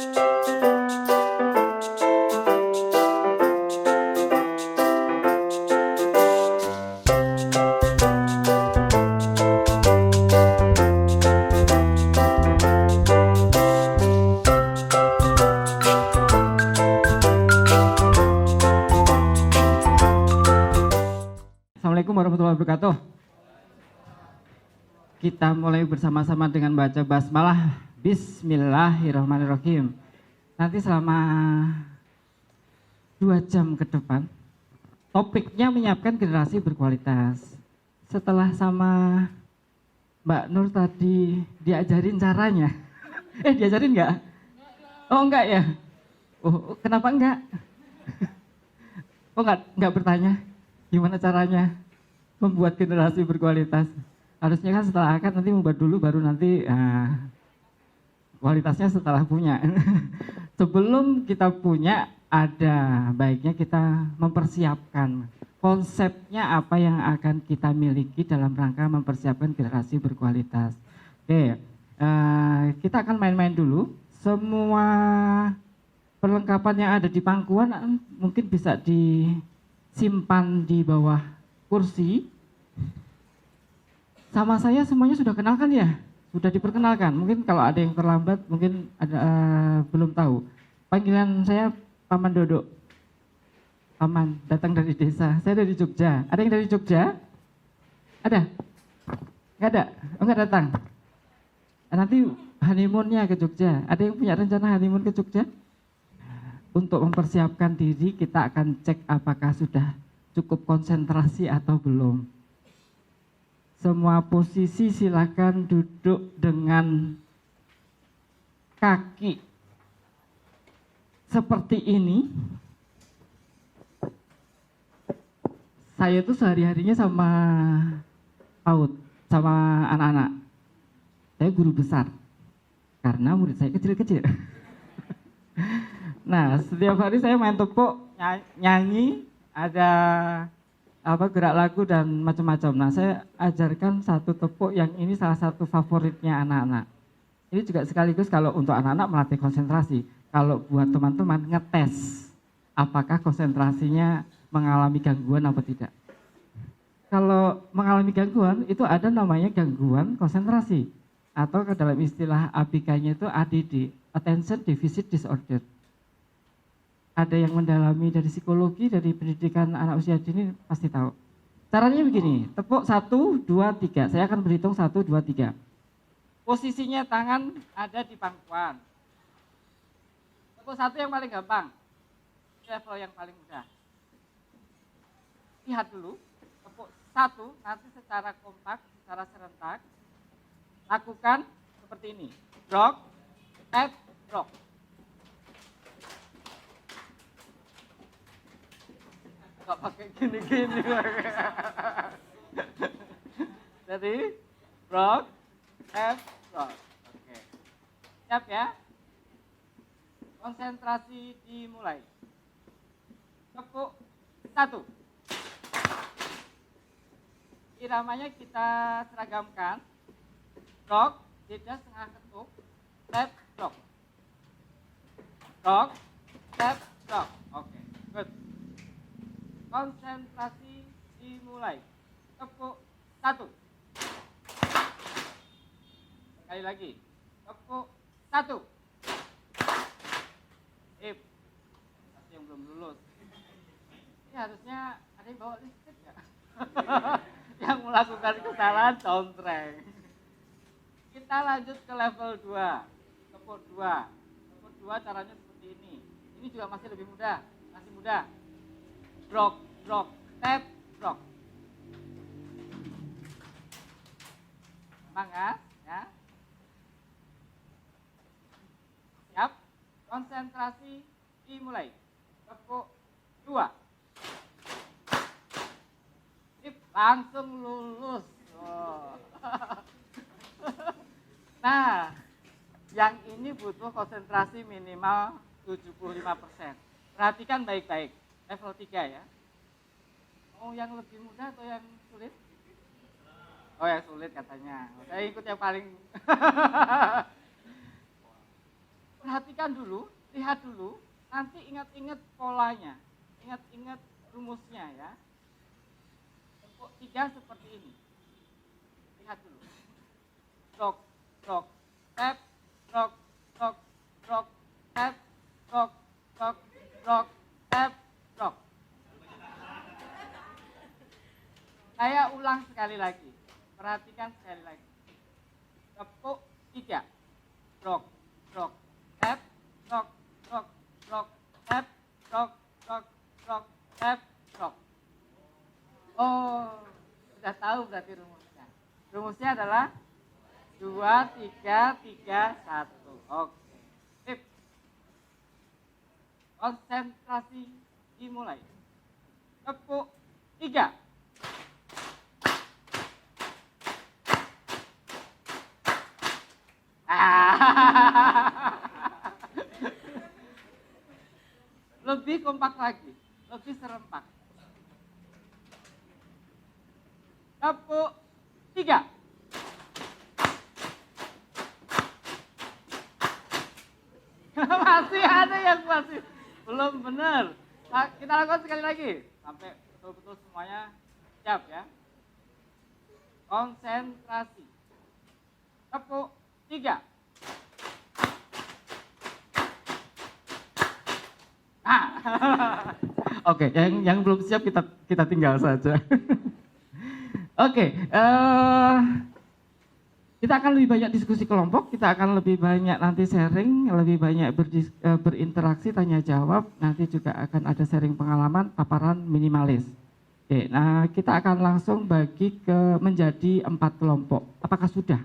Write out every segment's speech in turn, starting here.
Assalamualaikum warahmatullahi wabarakatuh. Kita mulai bersama-sama dengan baca basmalah. Bismillahirrahmanirrahim. Nanti selama 2 jam ke depan, topiknya menyiapkan generasi berkualitas. Setelah sama Mbak Nur tadi diajarin caranya. Diajarin nggak? Oh enggak ya? Oh kenapa enggak? Oh enggak bertanya gimana caranya membuat generasi berkualitas. Harusnya kan setelah akad nanti membuat dulu baru nanti kualitasnya setelah punya. Sebelum kita punya, ada baiknya kita mempersiapkan konsepnya apa yang akan kita miliki dalam rangka mempersiapkan generasi berkualitas. Oke, kita akan main-main dulu. Semua perlengkapan yang ada di pangkuan mungkin bisa disimpan di bawah kursi. Sama saya semuanya sudah kenal kan ya? Sudah diperkenalkan. Mungkin kalau ada yang terlambat, mungkin ada belum tahu. Panggilan saya Paman Dodo. Paman, datang dari desa. Saya dari Jogja. Ada yang dari Jogja? Ada? Nggak ada? Oh nggak datang? Nanti honeymoonnya ke Jogja. Ada yang punya rencana honeymoon ke Jogja? Untuk mempersiapkan diri, kita akan cek apakah sudah cukup konsentrasi atau belum. Semua posisi silakan duduk dengan kaki seperti ini. Saya tuh sehari-harinya sama PAUD, sama anak-anak. Saya guru besar, karena murid saya kecil-kecil. Nah, setiap hari saya main tepuk, nyanyi, ada gerak lagu dan macam-macam. Nah, saya ajarkan satu tepuk yang ini salah satu favoritnya anak-anak. Ini juga sekaligus kalau untuk anak-anak melatih konsentrasi. Kalau buat teman-teman ngetes apakah konsentrasinya mengalami gangguan atau tidak. Kalau mengalami gangguan itu ada namanya gangguan konsentrasi atau dalam istilah ABK-nya itu ADD, Attention Deficit Disorder. Ada yang mendalami dari psikologi, dari pendidikan anak usia dini pasti tahu. Caranya begini, tepuk 1, 2, 3. Saya akan berhitung 1, 2, 3. Posisinya tangan ada di pangkuan. Tepuk 1 yang paling gampang, level yang paling mudah. Lihat dulu, tepuk 1 nanti secara kompak, secara serentak. Lakukan seperti ini, rock, tap, rock. Gak pakai gini-gini. Jadi rock, tap, rock. Oke. Siap ya? Konsentrasi dimulai. Tepuk 1. Iramanya kita seragamkan. Rock, jeda setengah ketuk. Tap, rock. Rock, tap, rock. Oke, good. Konsentrasi dimulai. Tepuk 1. Sekali lagi. Tepuk 1. Masih yang belum lulus. Ini harusnya ada yang bawa listrik ya? Yang melakukan kesalahan downtrack. Kita lanjut ke level 2. Tepuk 2. Tepuk 2 caranya seperti ini. Ini juga masih lebih mudah. Masih mudah. Rock, rock, tap, rock. Semangat ya. Siap. Konsentrasi dimulai. Tepuk 2. Langsung lulus. Oh. Nah, yang ini butuh konsentrasi minimal 75%. Perhatikan baik-baik. Level 3 ya. Oh, yang lebih mudah atau yang sulit? Oh, yang sulit katanya. Saya ikut yang paling. perhatikan dulu, lihat dulu, nanti ingat-ingat polanya, ingat-ingat rumusnya ya. Tepuk 3 seperti ini. Lihat dulu. Rock, rock, tap, rock, rock, rock, tap, rock, rock, rock, tap, rock. Saya ulang sekali lagi. Perhatikan sekali lagi. Tepuk 3. Rock, rock, tap, rock, rock, rock, tap, rock, rock, rock, tap, rock. Oh, sudah tahu berarti rumusnya. Rumusnya adalah 2, 3, 3, 1. Oke. Sip. Konsentrasi dimulai. Tepuk 3. Lebih kompak lagi, lebih serempak. Tepuk 3. Masih ada yang masih belum benar. Nah, kita lakukan sekali lagi sampai betul-betul semuanya siap ya. Konsentrasi. Tepuk 3. Nah. Oke, yang belum siap kita tinggal saja. Oke, kita akan lebih banyak diskusi kelompok, kita akan lebih banyak nanti sharing, lebih banyak berinteraksi, tanya jawab, nanti juga akan ada sharing pengalaman, paparan minimalis. Oke, nah kita akan langsung bagi menjadi 4 kelompok. Apakah sudah?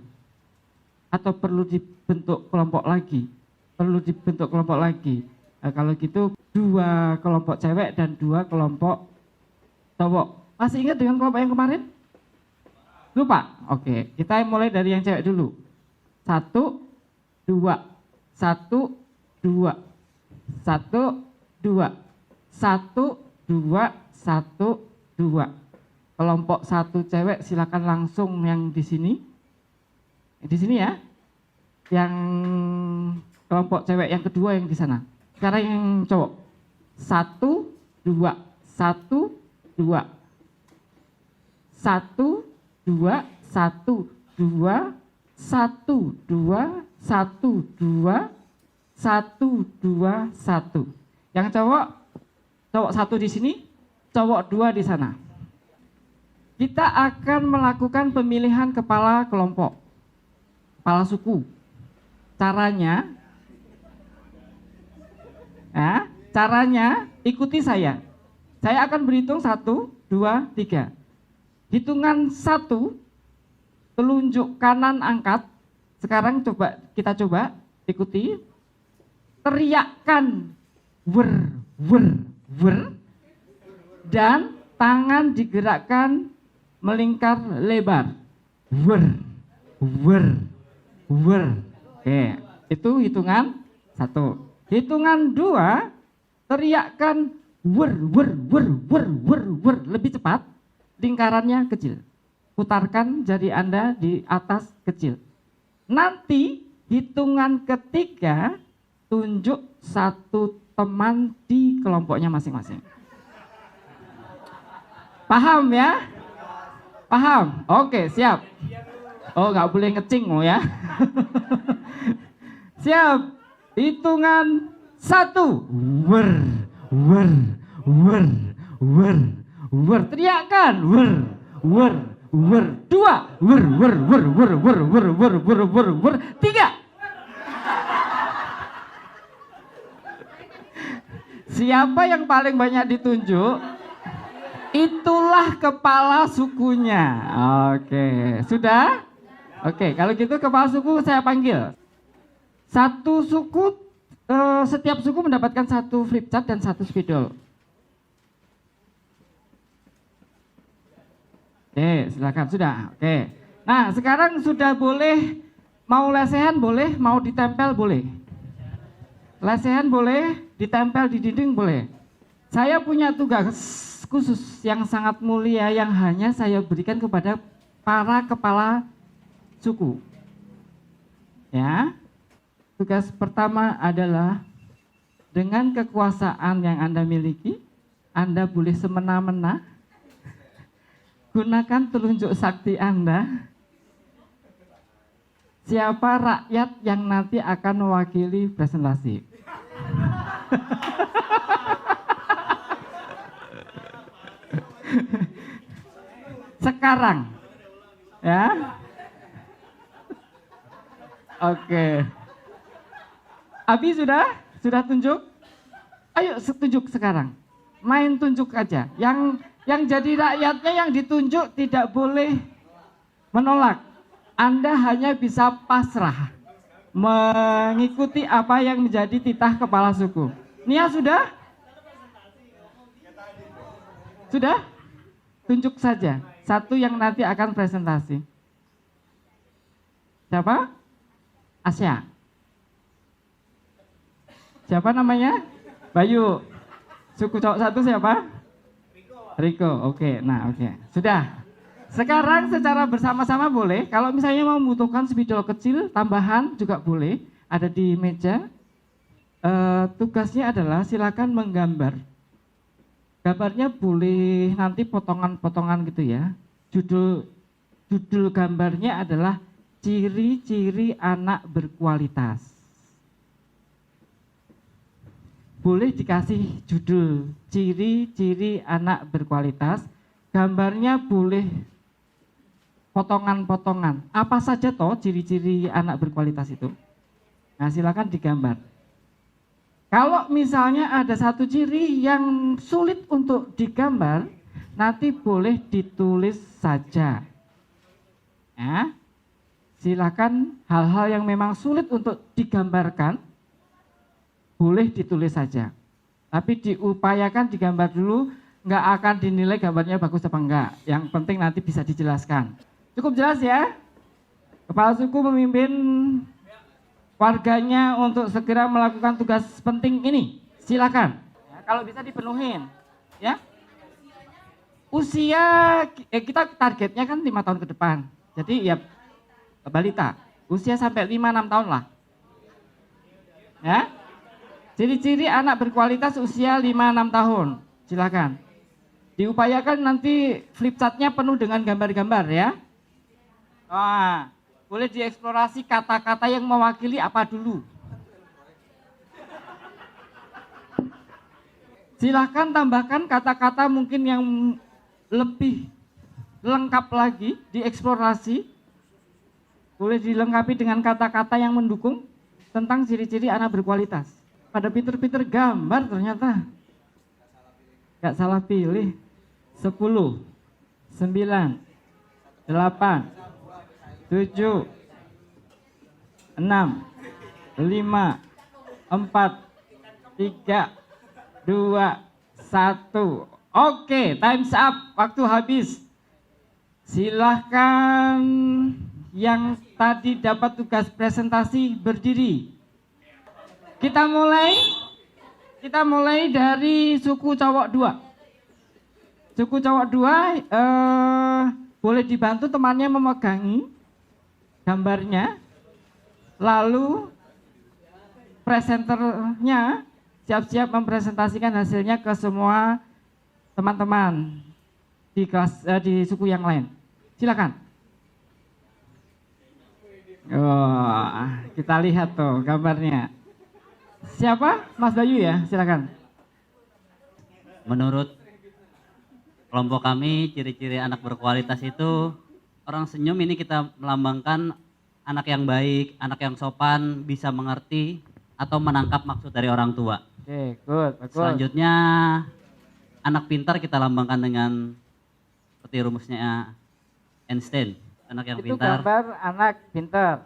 Atau perlu dibentuk kelompok lagi? Perlu dibentuk kelompok lagi. Nah, kalau gitu 2 kelompok cewek dan 2 kelompok cowok. Masih ingat dengan kelompok yang kemarin? Lupa? Oke, kita mulai dari yang cewek dulu. 1, 2, 1, 2, 1, 2, 1, 2, 1, 2. Kelompok 1 cewek silakan langsung yang di sini. Di sini ya. Yang kelompok cewek yang kedua yang di sana. Sekarang yang cowok. 1, 2, 1, 2. 1, 2, 1, 2, 1, 2, 1, 2, 1, 2, 1. Yang cowok 1 di sini, cowok 2 di sana. Kita akan melakukan pemilihan kepala kelompok, kepala suku. Caranya, ikuti saya. Saya akan berhitung 1, 2, 3. Hitungan 1, telunjuk kanan angkat. Sekarang kita coba ikuti. Teriakkan wer, wer, wer. Dan tangan digerakkan melingkar lebar. Wer, wer, wer. Oke, itu hitungan 1. Hitungan 2, teriakkan wer, wer, wer, wer, wer, wer. Lebih cepat. Lingkarannya kecil. Putarkan jari Anda di atas kecil. Nanti hitungan ketiga tunjuk 1 teman di kelompoknya masing-masing. Paham ya? Paham? Oke, siap. Oh, nggak boleh ngecing ya. Siap. Hitungan 1. Wer, wer, wer, wer. Wer, teriakkan wer, wer, wer. 2 wer, wer, wer, wer, wer, wer, wer, wer, wer, wer. 3. Siapa yang paling banyak ditunjuk, itulah kepala sukunya. Oke, sudah? Oke, kalau gitu kepala suku saya panggil. Satu suku, setiap suku mendapatkan 1 flip chart dan 1 spidol. Oke, silakan sudah. Oke. Nah, sekarang sudah boleh, mau lesehan boleh, mau ditempel boleh. Lesehan boleh, ditempel di dinding boleh. Saya punya tugas khusus yang sangat mulia yang hanya saya berikan kepada para kepala suku. Ya. Tugas pertama adalah dengan kekuasaan yang Anda miliki, Anda boleh semena-mena gunakan telunjuk sakti Anda. Siapa rakyat yang nanti akan mewakili presentasi? Sekarang, ya. Oke. Abi sudah tunjuk? Ayo tunjuk sekarang. Main tunjuk aja. Yang jadi rakyatnya yang ditunjuk tidak boleh menolak. Anda hanya bisa pasrah mengikuti apa yang menjadi titah kepala suku. Nia sudah? Sudah? Tunjuk saja satu yang nanti akan presentasi. Siapa? Asya. Siapa namanya? Bayu. Suku cowok satu siapa? Riko. Oke, nah oke. Sudah. Sekarang secara bersama-sama boleh. Kalau misalnya mau membutuhkan spidol kecil tambahan juga boleh. Ada di meja. Tugasnya adalah silakan menggambar. Gambarnya boleh nanti potongan-potongan gitu ya. Judul gambarnya adalah ciri-ciri anak berkualitas. Boleh dikasih judul ciri-ciri anak berkualitas. Gambarnya boleh potongan-potongan. Apa saja toh ciri-ciri anak berkualitas itu? Nah, silakan digambar. Kalau misalnya ada satu ciri yang sulit untuk digambar, nanti boleh ditulis saja. Ya. Silakan hal-hal yang memang sulit untuk digambarkan, boleh ditulis saja. Tapi diupayakan digambar dulu, nggak akan dinilai gambarnya bagus apa enggak. Yang penting nanti bisa dijelaskan. Cukup jelas ya? Kepala suku memimpin warganya untuk segera melakukan tugas penting ini. Silakan. Ya, kalau bisa dipenuhin, ya. Usia kita targetnya kan 5 tahun ke depan. Jadi ya balita, usia sampai 5-6 tahun lah. Ya. Ciri-ciri anak berkualitas usia 5-6 tahun. Silakan. Diupayakan nanti flip chartnya penuh dengan gambar-gambar ya. Wah. Boleh dieksplorasi kata-kata yang mewakili apa dulu. Silahkan tambahkan kata-kata mungkin yang lebih lengkap lagi, dieksplorasi. Boleh dilengkapi dengan kata-kata yang mendukung tentang ciri-ciri anak berkualitas. Pada pinter-pinter gambar ternyata. Gak salah pilih. 10, 9, 8, 7, 6, 5, 4, 3, 2, 1. Oke, time's up. Waktu habis. Silahkan yang tadi dapat tugas presentasi berdiri. Kita mulai dari suku cowok 2. Suku cowok 2 boleh dibantu temannya memegangi gambarnya, lalu presenternya siap-siap mempresentasikan hasilnya ke semua teman-teman di kelas di suku yang lain. Silakan. Oh, kita lihat tuh gambarnya. Siapa? Mas Bayu ya, silakan. Menurut kelompok kami, ciri-ciri anak berkualitas itu orang senyum ini kita melambangkan anak yang baik, anak yang sopan, bisa mengerti atau menangkap maksud dari orang tua. Oke, good, bagus. Selanjutnya anak pintar kita lambangkan dengan seperti rumusnya Einstein, anak yang Itu pintar. gambar anak pintar.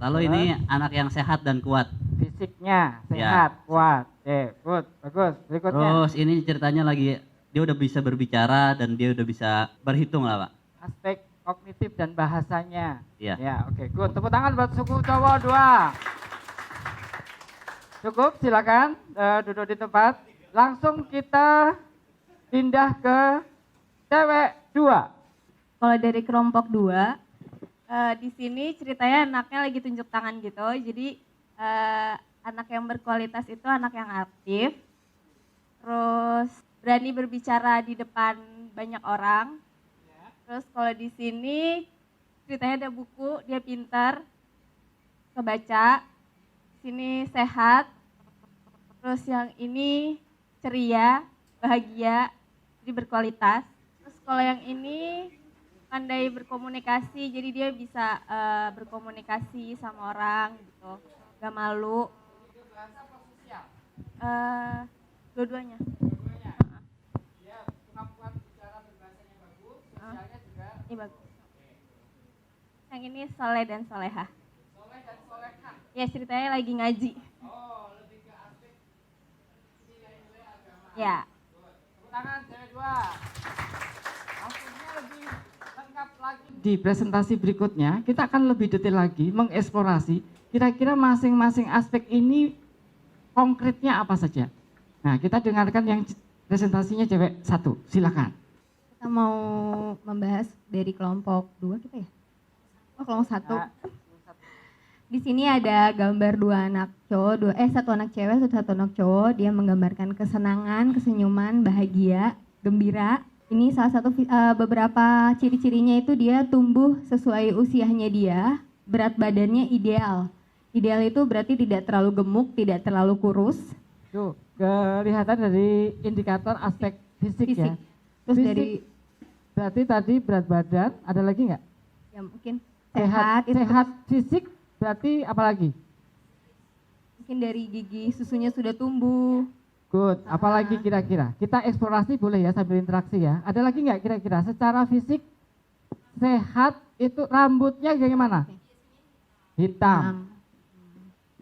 Lalu ini anak yang sehat dan kuat. Fisiknya sehat, kuat. Oke, good, bagus. Berikutnya. Terus ini ceritanya lagi dia udah bisa berbicara dan dia udah bisa berhitung lah Pak. Aspek kognitif dan bahasanya. Iya. Ya, oke, good. Tepuk tangan buat suku cowok 2. Cukup, silakan duduk di tempat. Langsung kita pindah ke cewek 2. Kalau dari kelompok 2, di sini ceritanya anaknya lagi tunjuk tangan gitu. Jadi Anak yang berkualitas itu anak yang aktif, terus berani berbicara di depan banyak orang. Terus kalau di sini ceritanya ada buku, dia pintar, kebaca. Sini sehat. Terus yang ini ceria, bahagia, jadi berkualitas. Terus kalau yang ini pandai berkomunikasi, jadi dia bisa berkomunikasi sama orang gitu, gak malu. Dua-duanya. Dia kemampuan bicara berbahasanya bagus, sosialnya juga. Ini bagus. Yang ini soleh dan soleha. Soleh dan soleha. Ya ceritanya lagi ngaji. Oh, lebih ke aspek nilai-nilai agama. Ya. Tepuk tangan cewek 2. Maksudnya lebih lengkap lagi. Di presentasi berikutnya kita akan lebih detail lagi mengeksplorasi kira-kira masing-masing aspek ini konkretnya apa saja. Nah, kita dengarkan yang presentasinya cewek 1. Silakan. Kita mau membahas dari kelompok 2 kita ya? Oh, kelompok 1. Di sini ada gambar 2 anak cowok, 1 anak cewek, 1 anak cowok. Dia menggambarkan kesenangan, kesenyuman, bahagia, gembira. Ini salah satu beberapa ciri-cirinya itu dia tumbuh sesuai usianya dia, berat badannya ideal. Ideal itu berarti tidak terlalu gemuk, tidak terlalu kurus. Tuh, kelihatan dari indikator aspek fisik, ya. Terus Fisik, dari berarti tadi berat badan, ada lagi nggak? ya mungkin sehat, itu Sehat fisik berarti apa lagi? mungkin dari gigi susunya sudah tumbuh. Good, apalagi kira-kira? Kita eksplorasi boleh ya sambil interaksi ya. Ada lagi nggak kira-kira? Secara fisik sehat itu rambutnya bagaimana? Hitam.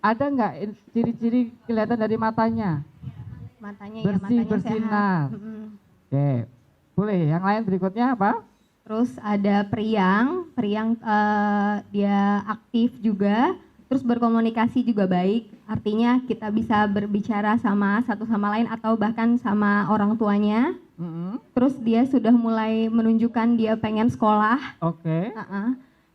Ada nggak ciri-ciri kelihatan dari matanya? Matanya Bersih, ya matanya bersinar. sehat. Oke, boleh. Yang lain berikutnya apa? Terus ada periang dia aktif juga, terus berkomunikasi juga baik. Artinya kita bisa berbicara sama satu sama lain atau bahkan sama orang tuanya. Terus dia sudah mulai menunjukkan dia pengen sekolah. Oke.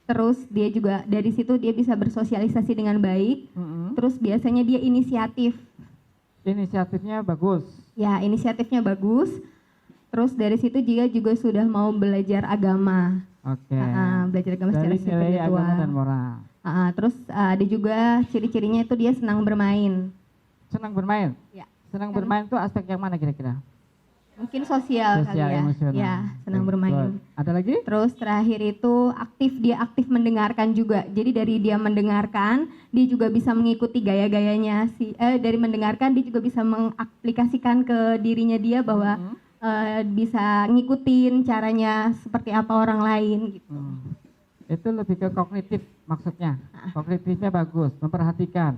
Terus dia juga dari situ dia bisa bersosialisasi dengan baik. Terus biasanya dia inisiatif. Inisiatifnya bagus. Ya, inisiatifnya bagus. Terus dari situ dia juga sudah mau belajar agama. Oke. Belajar agama secara Dari nilai agama spiritual. dan moral. Terus ada juga ciri-cirinya itu dia senang bermain. Senang bermain? Ya. Senang bermain itu aspek yang mana kira-kira? Mungkin sosial kali ya. Emosional. Ya, senang bermain. Good. Ada lagi? Terus terakhir itu dia aktif mendengarkan juga. Jadi dari dia mendengarkan, dia juga bisa mengikuti gaya-gayanya dari mendengarkan dia juga bisa mengaplikasikan ke dirinya dia bahwa bisa ngikutin caranya seperti apa orang lain gitu. Itu lebih ke kognitif maksudnya. Kognitifnya bagus, memperhatikan.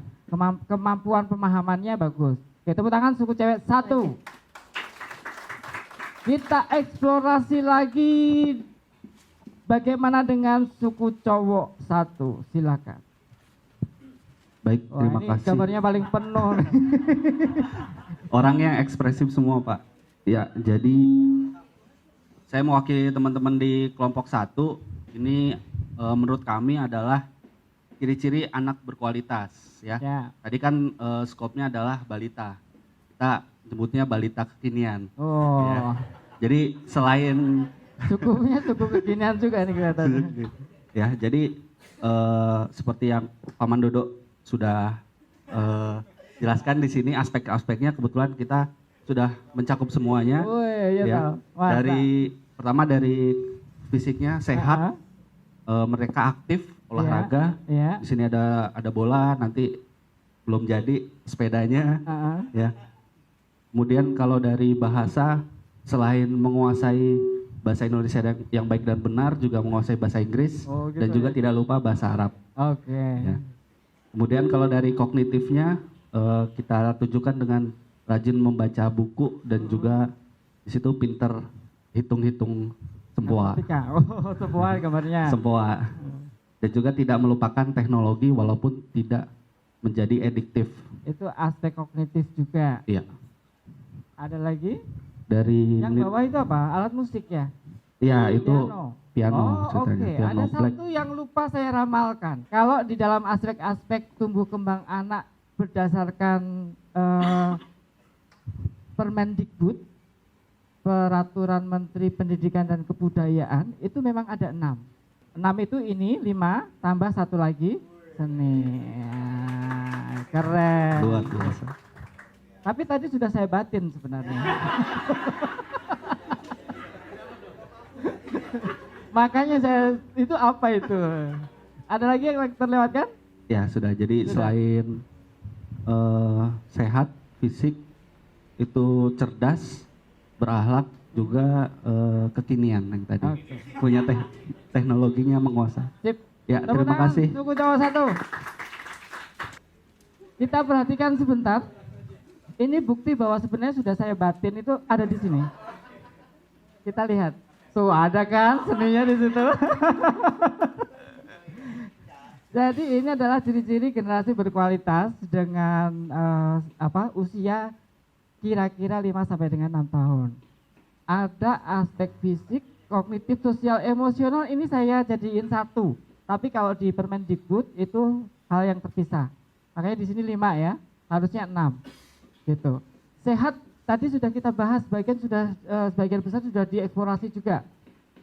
Kemampuan pemahamannya bagus. Oke, tepuk tangan suku cewek 1. Kita eksplorasi lagi bagaimana dengan suku cowok 1. Silakan. Baik, terima ini kasih. gambarnya paling penuh. Orangnya ekspresif semua, Pak. Ya, jadi saya mewakili teman-teman di kelompok 1. Ini menurut kami adalah ciri-ciri anak berkualitas, ya. Tadi kan skopnya adalah balita. Kita sebutnya balita kekinian. Oh. Ya. Jadi selain Cukupnya cukup kekinian juga nih kelihatannya. ya, jadi seperti yang Paman Dodo sudah jelaskan di sini aspek-aspeknya, kebetulan kita sudah mencakup semuanya. Oh, iya, Ya. tahu. Pertama dari fisiknya sehat, mereka aktif olahraga. Iya. Di sini ada bola, nanti belum jadi sepedanya. Ya. Kemudian kalau dari bahasa, selain menguasai bahasa Indonesia yang baik dan benar, juga menguasai bahasa Inggris, Oh, gitu dan juga ya. tidak lupa bahasa Arab. Oke. Ya. Kemudian kalau dari kognitifnya, kita tunjukkan dengan rajin membaca buku dan juga di situ pinter hitung-hitung sempoa. Oh, sempoa gambarnya. Sempoa. Dan juga tidak melupakan teknologi walaupun tidak menjadi adiktif. Itu aspek kognitif juga. Iya. Ada lagi? Dari Yang bawah itu apa? Alat musik ya? ya itu Piano. piano Oh, oke. ceritanya, piano Ada black. satu yang lupa saya ramalkan. Kalau di dalam aspek-aspek tumbuh kembang anak berdasarkan Permendikbud, Peraturan Menteri Pendidikan dan Kebudayaan, itu memang ada 6. 6 itu ini, 5, tambah satu lagi, seni. Ya, keren. Luar biasa. Tapi tadi sudah saya batin sebenarnya. Makanya saya, itu apa itu? Ada lagi yang terlewatkan? Ya sudah, jadi Sudah. selain sehat, fisik, itu cerdas, berakhlak, juga kekinian yang tadi. Oke. Punya teknologinya menguasai. Sip. Ya, Tepuk terima tangan, kasih. Suku Jawa 1. Kita perhatikan sebentar. Ini bukti bahwa sebenarnya sudah saya batin itu ada di sini. Kita lihat. Tuh ada kan seninya di situ. Jadi ini adalah ciri-ciri generasi berkualitas dengan usia kira-kira 5 sampai dengan 6 tahun. Ada aspek fisik, kognitif, sosial, emosional, ini saya jadiin satu. Tapi kalau di Permendikbud itu hal yang terpisah. Makanya di sini 5 ya, harusnya 6. Gitu. Sehat tadi sudah kita bahas, sebagian besar sudah dieksplorasi juga.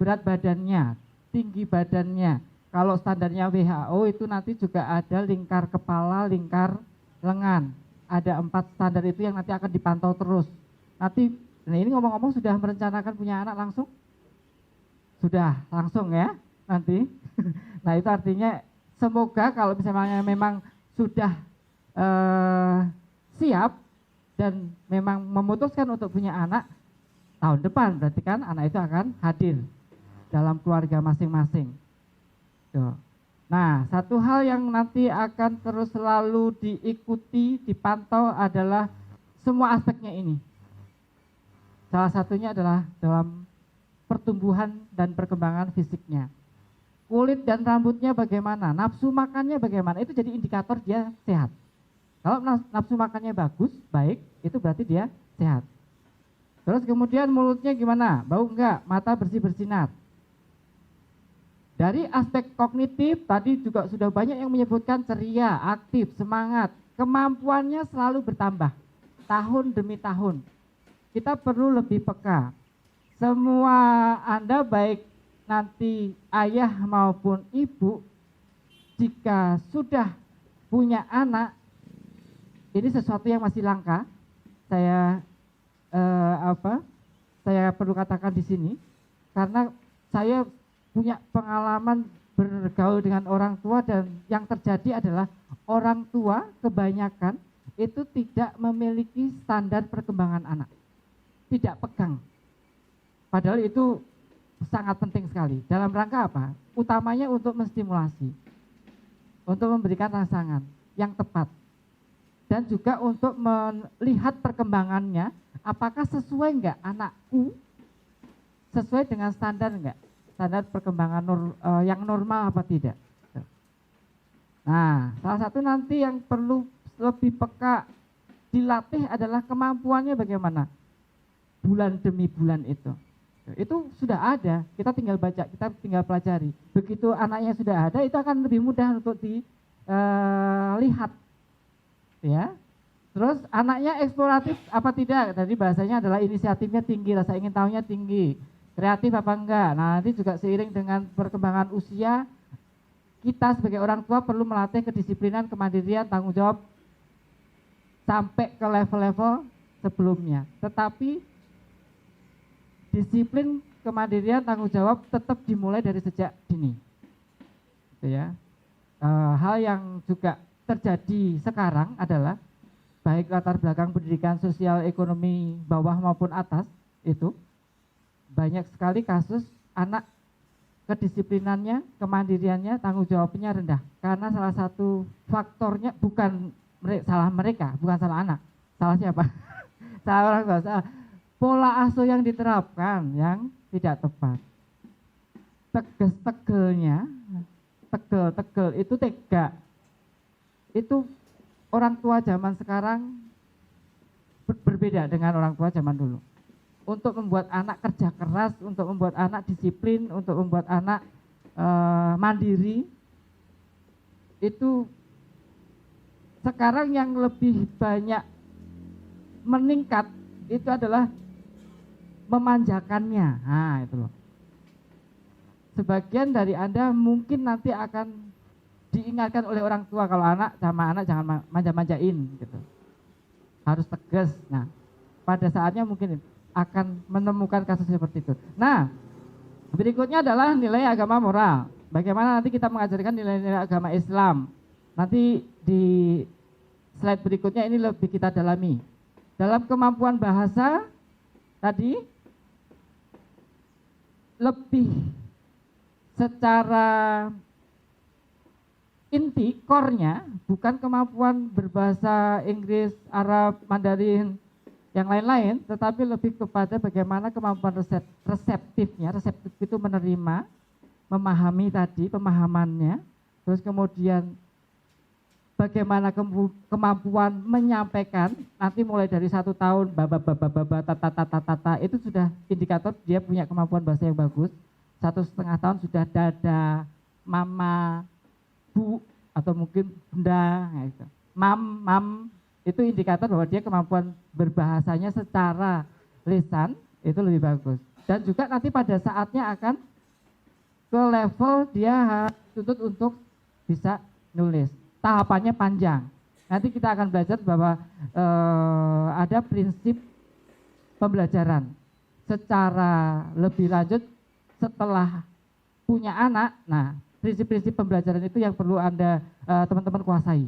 Berat badannya, tinggi badannya. Kalau standarnya WHO itu nanti juga ada lingkar kepala, lingkar lengan. Ada 4 standar itu yang nanti akan dipantau terus. Nanti, nah ini ngomong-ngomong sudah merencanakan punya anak langsung? Sudah, langsung ya nanti. Nah itu artinya semoga kalau misalnya memang sudah siap dan memang memutuskan untuk punya anak, tahun depan berarti kan anak itu akan hadir dalam keluarga masing-masing. Tuh. Nah, satu hal yang nanti akan terus selalu diikuti, dipantau adalah semua aspeknya ini. Salah satunya adalah dalam pertumbuhan dan perkembangan fisiknya. Kulit dan rambutnya bagaimana, nafsu makannya bagaimana, itu jadi indikator dia sehat. Kalau nafsu makannya bagus, baik, itu berarti dia sehat. Terus kemudian mulutnya gimana, bau enggak, mata bersih bersinar. Dari aspek kognitif tadi juga sudah banyak yang menyebutkan ceria, aktif, semangat. Kemampuannya selalu bertambah tahun demi tahun. Kita perlu lebih peka. Semua Anda baik nanti ayah maupun ibu, jika sudah punya anak, ini sesuatu yang masih langka. Saya saya perlu katakan di sini karena saya punya pengalaman bergaul dengan orang tua dan yang terjadi adalah orang tua kebanyakan itu tidak memiliki standar perkembangan anak, tidak pegang. Padahal itu sangat penting sekali. Dalam rangka apa? Utamanya untuk menstimulasi, untuk memberikan rangsangan yang tepat, dan juga untuk melihat perkembangannya, apakah sesuai enggak anakku, sesuai dengan standar enggak? Standar perkembangan yang normal apa tidak. Nah, salah satu nanti yang perlu lebih peka dilatih adalah kemampuannya bagaimana. Bulan demi bulan itu sudah ada, kita tinggal baca, kita tinggal pelajari. Begitu anaknya sudah ada, itu akan lebih mudah untuk dilihat. Ya. Terus anaknya eksploratif apa tidak? Tadi bahasanya adalah inisiatifnya tinggi, rasa ingin tahunya tinggi. Kreatif apa enggak? Nah, nanti juga seiring dengan perkembangan usia, kita sebagai orang tua perlu melatih kedisiplinan, kemandirian, tanggung jawab sampai ke level-level sebelumnya. Tetapi disiplin, kemandirian, tanggung jawab tetap dimulai dari sejak dini. Gitu ya. Hal yang juga terjadi sekarang adalah baik latar belakang pendidikan sosial ekonomi bawah maupun atas itu banyak sekali kasus anak kedisiplinannya, kemandiriannya, tanggung jawabnya rendah. Karena salah satu faktornya bukan salah mereka, bukan salah anak. Salah siapa? Salah orang tua. Salah. Pola asuh yang diterapkan yang tidak tepat. Tegelnya, tegel itu tega. Itu orang tua zaman sekarang berbeda dengan orang tua zaman dulu. untuk membuat anak kerja keras, untuk membuat anak disiplin, untuk membuat anak mandiri. Itu sekarang yang lebih banyak meningkat itu adalah memanjakannya. Nah, itu loh. Sebagian dari Anda mungkin nanti akan diingatkan oleh orang tua kalau anak jangan manja-manjain gitu. Harus tegas. Nah, pada saatnya mungkin akan menemukan kasus seperti itu. Nah, berikutnya adalah nilai agama moral. Bagaimana nanti kita mengajarkan nilai-nilai agama Islam. Nanti di slide berikutnya ini lebih kita dalami. Dalam kemampuan bahasa tadi lebih secara inti, core-nya bukan kemampuan berbahasa Inggris, Arab, Mandarin, yang lain-lain, tetapi lebih kepada bagaimana kemampuan reseptifnya. Reseptif itu menerima, memahami tadi, pemahamannya, terus kemudian bagaimana kemampuan menyampaikan, nanti mulai dari 1 tahun, tata, itu sudah indikator dia punya kemampuan bahasa yang bagus. 1,5 tahun sudah dada, mama, bu, atau mungkin bunda, gitu. Mam, itu indikator bahwa dia kemampuan berbahasanya secara lisan itu lebih bagus. Dan juga nanti pada saatnya akan ke level dia tuntut untuk bisa nulis. Tahapannya panjang. Nanti kita akan belajar bahwa ada prinsip pembelajaran secara lebih lanjut setelah punya anak. Nah, prinsip-prinsip pembelajaran itu yang perlu Anda teman-teman kuasai.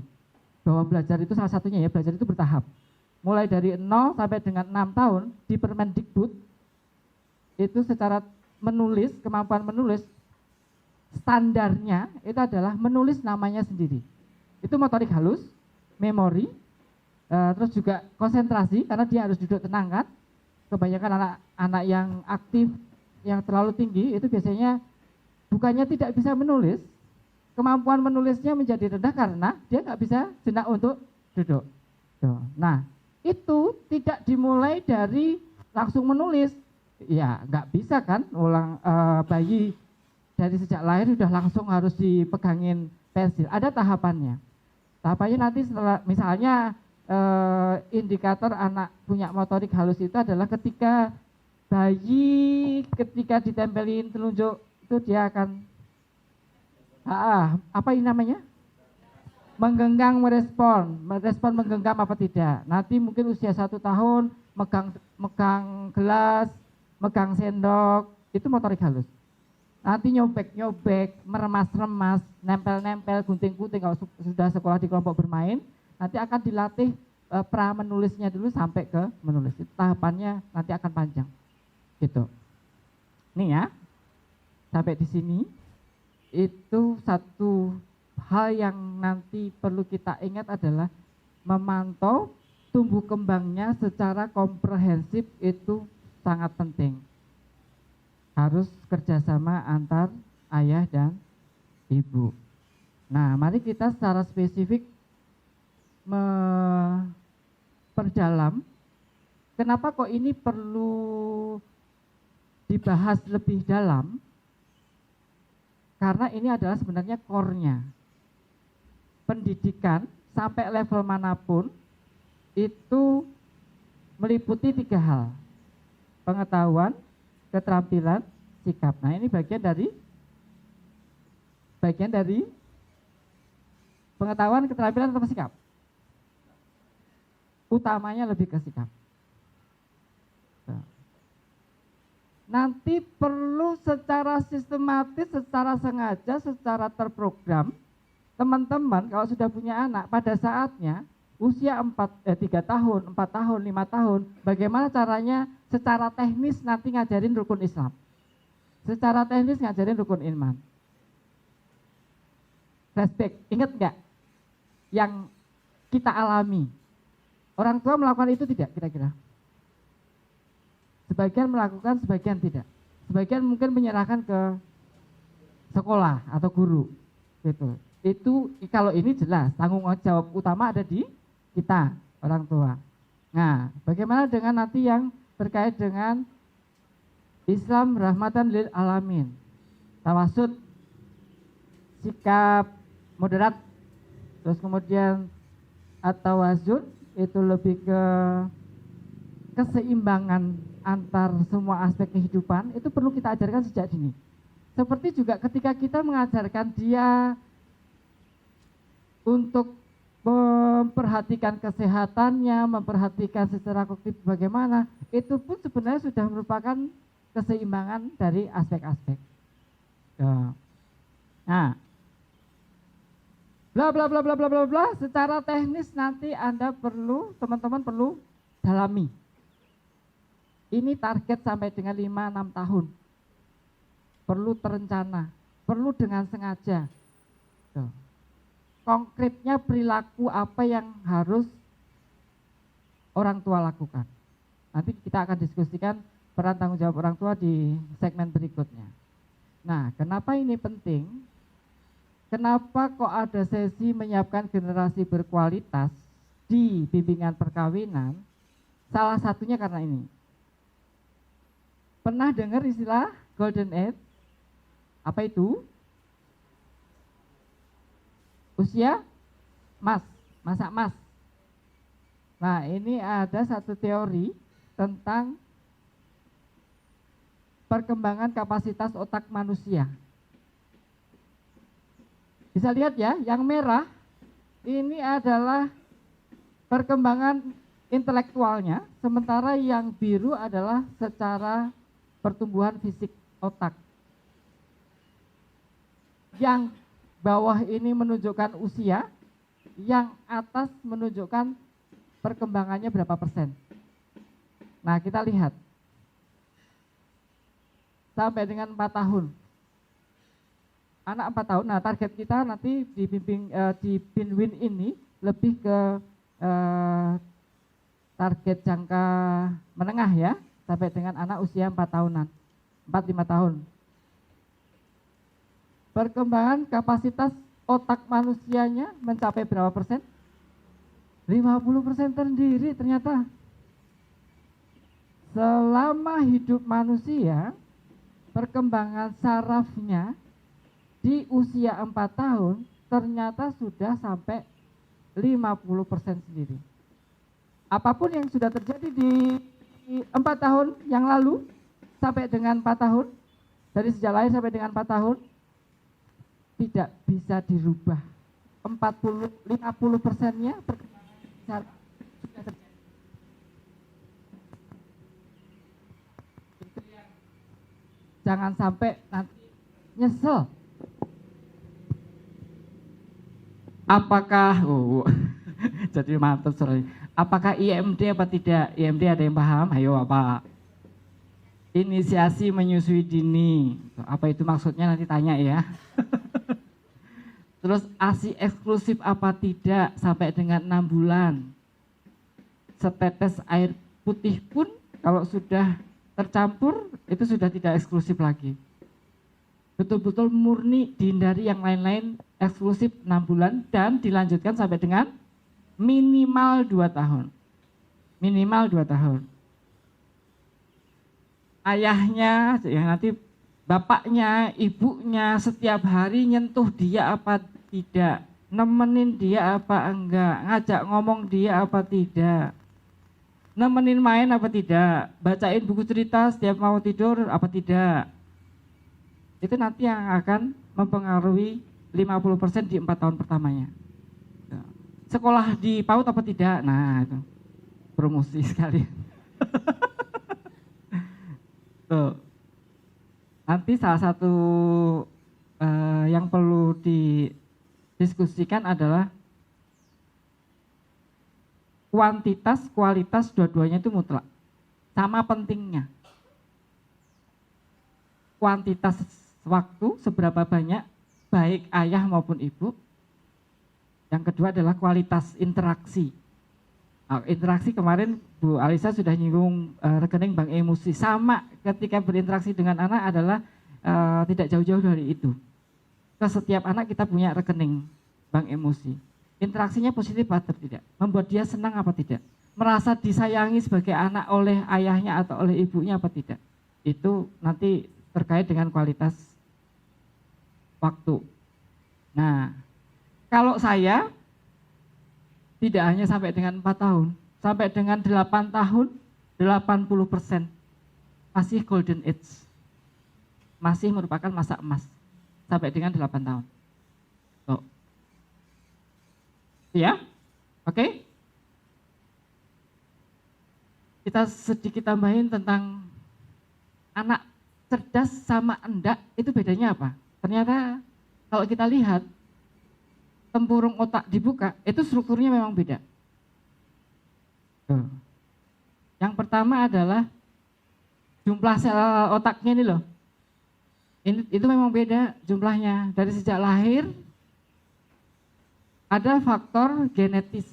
Bahwa belajar itu salah satunya ya, belajar itu bertahap. Mulai dari 0 sampai dengan 6 tahun di Permendikbud itu secara menulis, kemampuan menulis standarnya itu adalah menulis namanya sendiri. Itu motorik halus, memori, terus juga konsentrasi karena dia harus duduk tenang kan. Kebanyakan anak-anak yang aktif, yang terlalu tinggi itu biasanya bukannya tidak bisa menulis, kemampuan menulisnya menjadi rendah karena dia nggak bisa jenak untuk duduk. Tuh. Nah, itu tidak dimulai dari langsung menulis. Ya, nggak bisa kan, bayi dari sejak lahir sudah langsung harus dipegangin pensil. Ada tahapannya. Tahapannya nanti setelah, misalnya indikator anak punya motorik halus itu adalah ketika bayi ditempelin telunjuk itu dia akan apa ini namanya? Menggenggam, merespon menggenggam apa tidak. Nanti mungkin usia 1 tahun megang gelas, megang sendok, itu motorik halus. Nanti nyobek, meremas-remas, nempel-nempel, gunting-gunting kalau sudah sekolah di kelompok bermain, nanti akan dilatih pra menulisnya dulu sampai ke menulis. Itu tahapannya nanti akan panjang. Gitu. Nih ya, sampai di sini itu satu hal yang nanti perlu kita ingat adalah memantau tumbuh kembangnya secara komprehensif itu sangat penting. Harus kerjasama antar ayah dan ibu. Nah, mari kita secara spesifik memperdalam kenapa kok ini perlu dibahas lebih dalam, karena ini adalah sebenarnya core-nya. Pendidikan sampai level manapun itu meliputi 3 hal. Pengetahuan, keterampilan, sikap. Nah, ini bagian dari pengetahuan, keterampilan atau sikap. Utamanya lebih ke sikap. Nanti perlu secara sistematis, secara sengaja, secara terprogram, teman-teman kalau sudah punya anak pada saatnya usia 3 tahun, 4 tahun, 5 tahun, bagaimana caranya secara teknis nanti ngajarin rukun Islam. Secara teknis ngajarin rukun iman. Flashback, ingat nggak yang kita alami? Orang tua melakukan itu tidak kira-kira? Sebagian melakukan, sebagian tidak. Sebagian mungkin menyerahkan ke sekolah atau guru. Gitu. Itu kalau ini jelas tanggung jawab utama ada di kita, orang tua. Nah, bagaimana dengan nanti yang terkait dengan Islam rahmatan lil alamin. Tawasud, sikap moderat. Terus kemudian at-tawazun itu lebih ke keseimbangan antar semua aspek kehidupan. Itu perlu kita ajarkan sejak dini. Seperti juga ketika kita mengajarkan dia untuk memperhatikan kesehatannya, memperhatikan secara kognitif bagaimana, itu pun sebenarnya sudah merupakan keseimbangan dari aspek-aspek. Nah, bla bla bla bla bla bla bla, secara teknis nanti Anda perlu, teman-teman perlu dalami. Ini target sampai dengan 5-6 tahun. Perlu terencana, perlu dengan sengaja. Tuh. Konkretnya perilaku apa yang harus orang tua lakukan. Nanti kita akan diskusikan peran tanggung jawab orang tua di segmen berikutnya. Nah, kenapa ini penting? Kenapa kok ada sesi menyiapkan generasi berkualitas di bimbingan perkawinan? Salah satunya karena ini. Pernah dengar istilah Golden Age? Apa itu? Usia emas, masa emas. Nah, ini ada satu teori tentang perkembangan kapasitas otak manusia. Bisa lihat ya, yang merah ini adalah perkembangan intelektualnya, sementara yang biru adalah secara pertumbuhan fisik otak. Yang bawah ini menunjukkan usia, yang atas menunjukkan perkembangannya berapa persen. Nah, kita lihat. Sampai dengan 4 tahun. Anak 4 tahun, nah target kita nanti di Binwin ini lebih ke target jangka menengah ya, sampai dengan anak usia 4 tahunan, 4-5 tahun. Perkembangan kapasitas otak manusianya mencapai berapa persen? 50% terdiri ternyata. Selama hidup manusia, perkembangan sarafnya di usia 4 tahun ternyata sudah sampai 50% sendiri. Apapun yang sudah terjadi di 4 tahun yang lalu sampai dengan 4 tahun, dari sejak lahir sampai dengan 4 tahun, tidak bisa dirubah. 50% perkembangan saraf sudah terjadi. Jangan sampai nanti nyesel. Apakah jadi mantap sorry. Apakah IMD apa tidak? IMD ada yang paham? Ayo apa? Inisiasi menyusui dini. Apa itu maksudnya nanti tanya ya. Terus ASI eksklusif apa tidak sampai dengan 6 bulan. Setetes air putih pun kalau sudah tercampur itu sudah tidak eksklusif lagi. Betul-betul murni, dihindari yang lain-lain, eksklusif 6 bulan dan dilanjutkan sampai dengan minimal 2 tahun. Minimal 2 tahun. Ayahnya, ya nanti bapaknya, ibunya setiap hari nyentuh dia apa tidak, nemenin dia apa enggak, ngajak ngomong dia apa tidak, nemenin main apa tidak, bacain buku cerita setiap mau tidur apa tidak. Itu nanti yang akan mempengaruhi 50% di 4 tahun pertamanya. Sekolah di PAUD apa tidak? Nah itu promosi sekali. Tuh. Nanti salah satu yang perlu didiskusikan adalah kuantitas, kualitas dua-duanya itu mutlak. Sama pentingnya. Kuantitas waktu seberapa banyak baik ayah maupun ibu. Yang kedua adalah kualitas interaksi. Interaksi kemarin Bu Alisa sudah nyinggung rekening bank emosi. Sama ketika berinteraksi dengan anak adalah tidak jauh-jauh dari itu. Ke setiap anak kita punya rekening bank emosi. Interaksinya positif atau tidak? Membuat dia senang apa tidak? merasa disayangi sebagai anak oleh ayahnya atau oleh ibunya apa tidak. Itu nanti terkait dengan kualitas waktu. Nah, kalau saya tidak hanya sampai dengan 4 tahun, sampai dengan 8 tahun, 80% masih golden age. Masih merupakan masa emas sampai dengan 8 tahun. Tuh. Ya, oke? Kita sedikit tambahin tentang anak cerdas sama enggak, itu bedanya apa? Ternyata kalau kita lihat tempurung otak dibuka, itu strukturnya memang beda. Tuh. Yang pertama adalah jumlah sel otaknya ini loh. Itu memang beda jumlahnya. Dari sejak lahir ada faktor genetis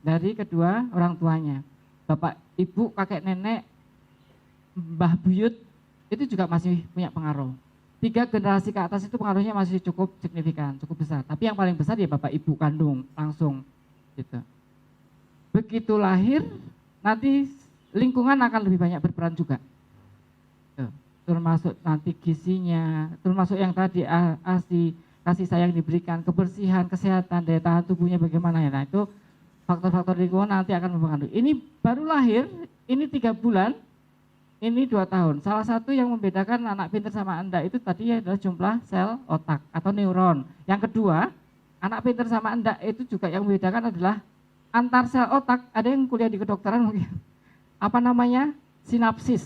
dari kedua orang tuanya. Bapak, ibu, kakek, nenek, mbah buyut, itu juga masih punya pengaruh. 3 generasi ke atas itu pengaruhnya masih cukup signifikan, cukup besar. Tapi yang paling besar ya bapak ibu kandung langsung gitu. Begitu lahir, nanti lingkungan akan lebih banyak berperan juga. Tuh, termasuk nanti gizinya, termasuk yang tadi ASI, kasih sayang diberikan, kebersihan, kesehatan, daya tahan tubuhnya bagaimana ya. Nah itu faktor-faktor lingkungan nanti akan mempengaruhi. Ini baru lahir, ini 3 bulan, ini 2 tahun. Salah satu yang membedakan anak pintar sama enggak itu tadi adalah jumlah sel otak atau neuron. Yang kedua, anak pintar sama enggak itu juga yang membedakan adalah antar sel otak. Ada yang kuliah di kedokteran mungkin. Apa namanya? Sinapsis,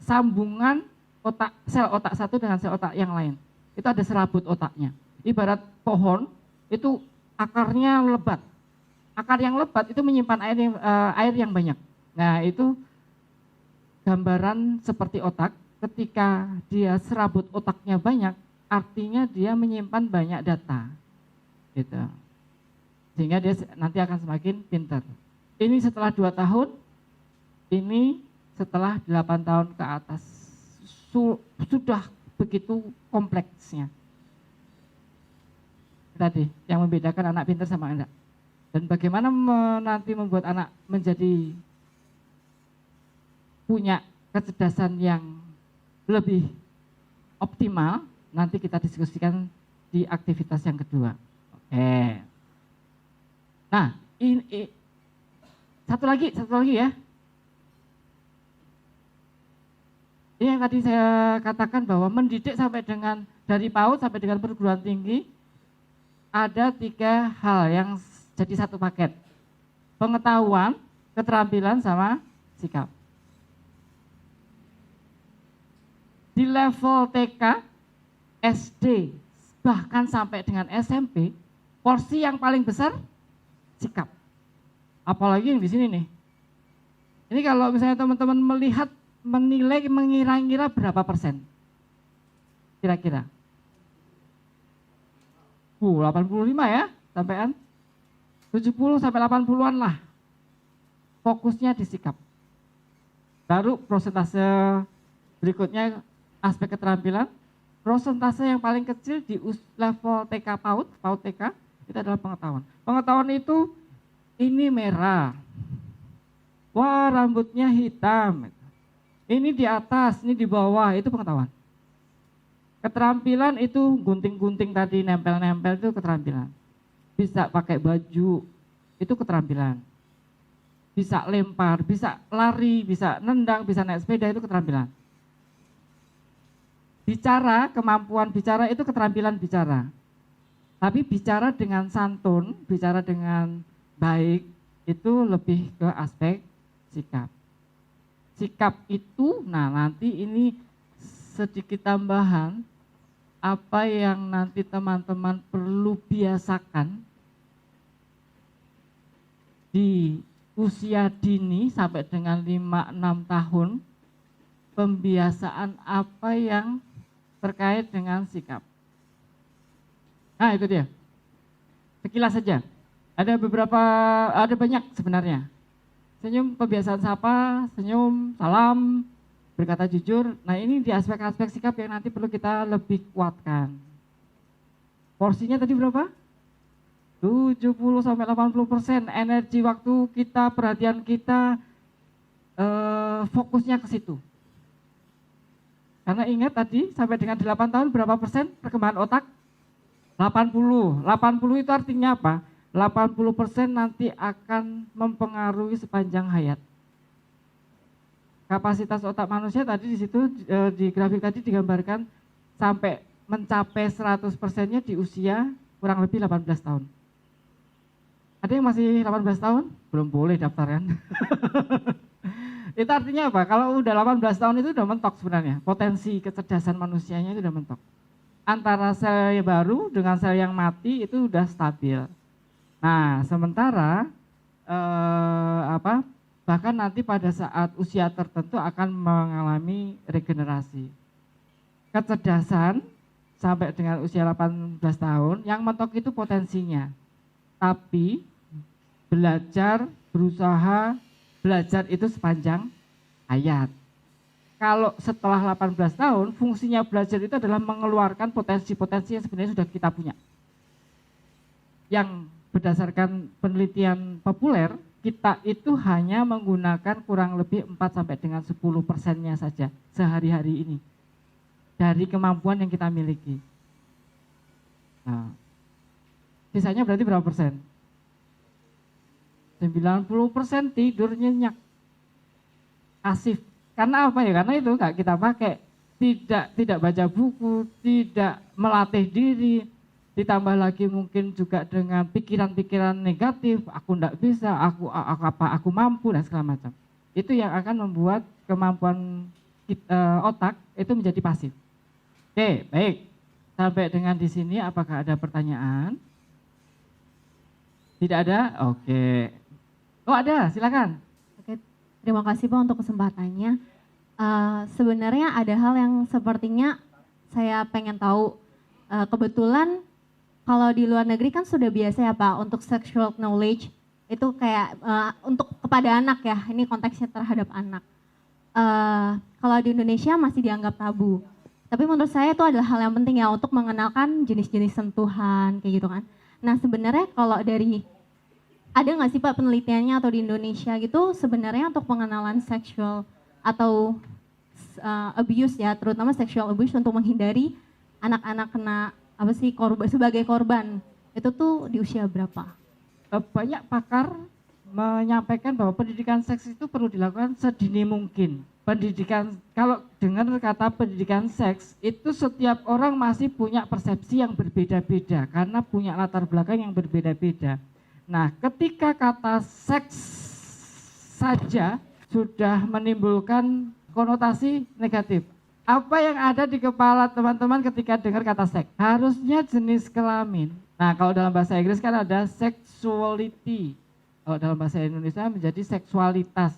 sambungan otak, sel otak satu dengan sel otak yang lain. Itu ada serabut otaknya. Ibarat pohon, itu akarnya lebat. Akar yang lebat itu menyimpan air yang banyak. Nah itu gambaran seperti otak, ketika dia serabut otaknya banyak, artinya dia menyimpan banyak data. Gitu. Sehingga dia nanti akan semakin pintar. Ini setelah 2 tahun, ini setelah 8 tahun ke atas. Sudah begitu kompleksnya. Tadi, yang membedakan anak pintar sama enggak. Dan bagaimana nanti membuat anak menjadi punya kecerdasan yang lebih optimal, nanti kita diskusikan di aktivitas yang kedua. Oke. Nah, ini satu lagi ya. Ini yang tadi saya katakan bahwa mendidik sampai dengan dari PAUD sampai dengan perguruan tinggi ada 3 hal yang jadi satu paket. Pengetahuan, keterampilan, sama sikap. Di level TK, SD, bahkan sampai dengan SMP, porsi yang paling besar sikap. Apalagi yang di sini nih. Ini kalau misalnya teman-teman melihat, menilai, mengira-ngira berapa persen? Kira-kira? 85 ya, sampean? 70 sampai 80-an lah. Fokusnya di sikap. Baru prosentase berikutnya aspek keterampilan. Prosentase yang paling kecil di level TK PAUD TK, itu adalah pengetahuan. Pengetahuan itu ini merah. Wah, rambutnya hitam. Ini di atas, ini di bawah, itu pengetahuan. Keterampilan itu gunting-gunting tadi, nempel-nempel itu keterampilan. Bisa pakai baju, itu keterampilan. Bisa lempar, bisa lari, bisa nendang, bisa naik sepeda, itu keterampilan. Bicara, kemampuan bicara itu keterampilan bicara. Tapi bicara dengan santun, bicara dengan baik, itu lebih ke aspek sikap. Sikap itu, nah nanti ini sedikit tambahan, apa yang nanti teman-teman perlu biasakan di usia dini sampai dengan 5-6 tahun, pembiasaan apa yang terkait dengan sikap. Nah itu dia, sekilas saja. Ada banyak sebenarnya. Senyum, kebiasaan sapa, senyum, salam, berkata jujur. Nah ini di aspek-aspek sikap yang nanti perlu kita lebih kuatkan. Porsinya tadi berapa? 70-80% energi waktu kita, perhatian kita fokusnya ke situ. Karena ingat tadi sampai dengan 8 tahun berapa persen perkembangan otak? 80. 80 itu artinya apa? 80% nanti akan mempengaruhi sepanjang hayat. Kapasitas otak manusia tadi di situ di grafik tadi digambarkan sampai mencapai 100%-nya di usia kurang lebih 18 tahun. Ada yang masih 18 tahun? Belum boleh daftar kan? Itu artinya apa? Kalau udah 18 tahun itu udah mentok sebenarnya. Potensi kecerdasan manusianya itu udah mentok. Antara sel yang baru dengan sel yang mati itu udah stabil. Nah, sementara bahkan nanti pada saat usia tertentu akan mengalami regenerasi. Kecerdasan sampai dengan usia 18 tahun, yang mentok itu potensinya. Tapi belajar, berusaha, belajar itu sepanjang hayat. Kalau setelah 18 tahun, fungsinya belajar itu adalah mengeluarkan potensi-potensi yang sebenarnya sudah kita punya. Yang berdasarkan penelitian populer, kita itu hanya menggunakan kurang lebih 4 sampai dengan 10%-nya saja sehari-hari ini dari kemampuan yang kita miliki. Nah, sisanya berarti berapa persen? 90% tidur nyenyak, pasif. Karena apa ya? Karena itu nggak kita pakai, tidak baca buku, tidak melatih diri, ditambah lagi mungkin juga dengan pikiran-pikiran negatif, aku nggak bisa, aku mampu dan segala macam. Itu yang akan membuat kemampuan otak itu menjadi pasif. Oke, baik. Sampai dengan di sini apakah ada pertanyaan? Tidak ada? Oke. Oh, ada, silakan. Oke, terima kasih Pak untuk kesempatannya. Sebenarnya ada hal yang sepertinya saya pengen tahu. Kebetulan kalau di luar negeri kan sudah biasa ya Pak untuk sexual knowledge itu kayak untuk kepada anak ya, ini konteksnya terhadap anak. Kalau di Indonesia masih dianggap tabu. Tapi menurut saya itu adalah hal yang penting ya untuk mengenalkan jenis-jenis sentuhan kayak gitu kan. Nah sebenarnya kalau ada nggak sih Pak penelitiannya atau di Indonesia gitu sebenarnya untuk pengenalan seksual atau abuse ya, terutama sexual abuse untuk menghindari anak-anak kena sebagai korban itu tuh di usia berapa? Banyak pakar menyampaikan bahwa pendidikan seks itu perlu dilakukan sedini mungkin. Kalau dengar kata pendidikan seks itu setiap orang masih punya persepsi yang berbeda-beda karena punya latar belakang yang berbeda-beda. Nah, ketika kata seks saja sudah menimbulkan konotasi negatif. Apa yang ada di kepala teman-teman ketika dengar kata seks? Harusnya jenis kelamin. Nah, kalau dalam bahasa Inggris kan ada sexuality. Kalau dalam bahasa Indonesia menjadi seksualitas.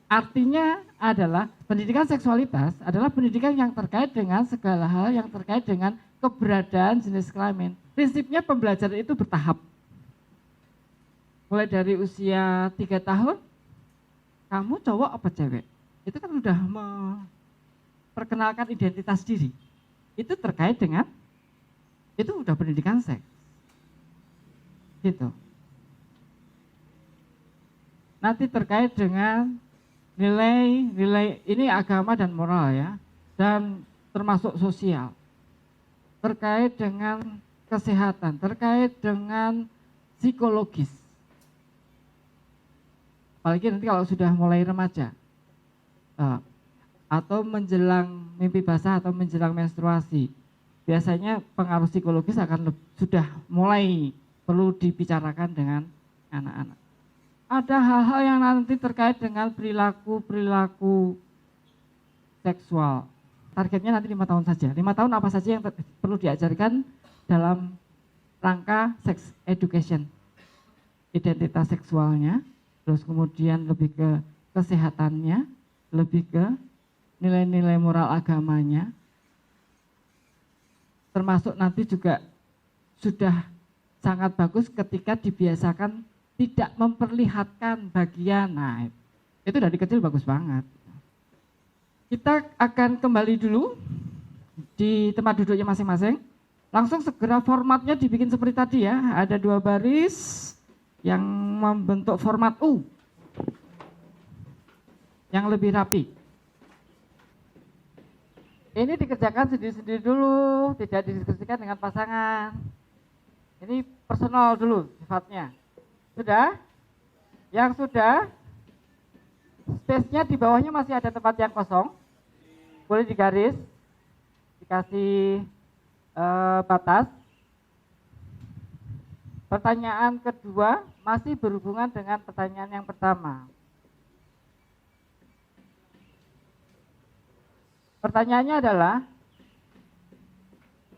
Artinya adalah pendidikan seksualitas adalah pendidikan yang terkait dengan segala hal yang terkait dengan keberadaan jenis kelamin. Prinsipnya pembelajaran itu bertahap. Mulai dari usia 3 tahun, kamu cowok apa cewek? Itu kan udah memperkenalkan identitas diri. Itu terkait dengan, itu udah pendidikan seks. Gitu. Nanti terkait dengan nilai ini agama dan moral ya, dan termasuk sosial, terkait dengan kesehatan, terkait dengan psikologis, apalagi nanti kalau sudah mulai remaja atau menjelang mimpi basah atau menjelang menstruasi, biasanya pengaruh psikologis sudah mulai perlu dibicarakan dengan anak-anak. Ada hal-hal yang nanti terkait dengan perilaku seksual. Targetnya nanti 5 tahun saja. 5 tahun apa saja yang perlu diajarkan dalam rangka sex education. Identitas seksualnya, terus kemudian lebih ke kesehatannya, lebih ke nilai-nilai moral agamanya. Termasuk nanti juga sudah sangat bagus ketika dibiasakan tidak memperlihatkan bagian. Nah, itu dari kecil bagus banget. Kita akan kembali dulu di tempat duduknya masing-masing. Langsung segera formatnya dibikin seperti tadi ya. Ada 2 baris yang membentuk format U. Yang lebih rapi. Ini dikerjakan sendiri-sendiri dulu, tidak didiskusikan dengan pasangan. Ini personal dulu sifatnya. Sudah? Yang sudah, space-nya di bawahnya masih ada tempat yang kosong. Boleh digaris, dikasih batas. Pertanyaan kedua masih berhubungan dengan pertanyaan yang pertama. Pertanyaannya adalah,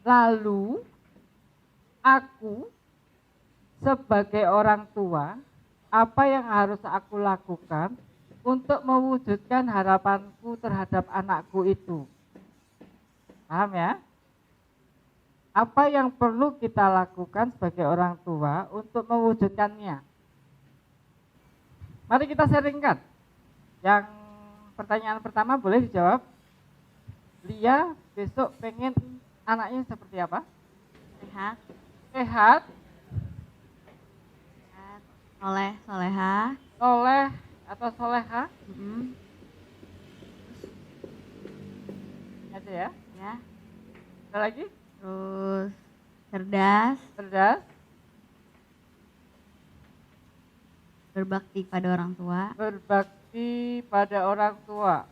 lalu aku sebagai orang tua, apa yang harus aku lakukan untuk mewujudkan harapanku terhadap anakku itu? Paham ya? Apa yang perlu kita lakukan sebagai orang tua untuk mewujudkannya? Mari kita sharingkan. Yang pertanyaan pertama boleh dijawab. Lia besok pengen anaknya seperti apa? Sehat, Sehat, soleh, soleha. soleh atau soleha? Aja ya. Ya. Ada lagi? Terus cerdas, Cerdas, berbakti pada orang tua. berbakti pada orang tua.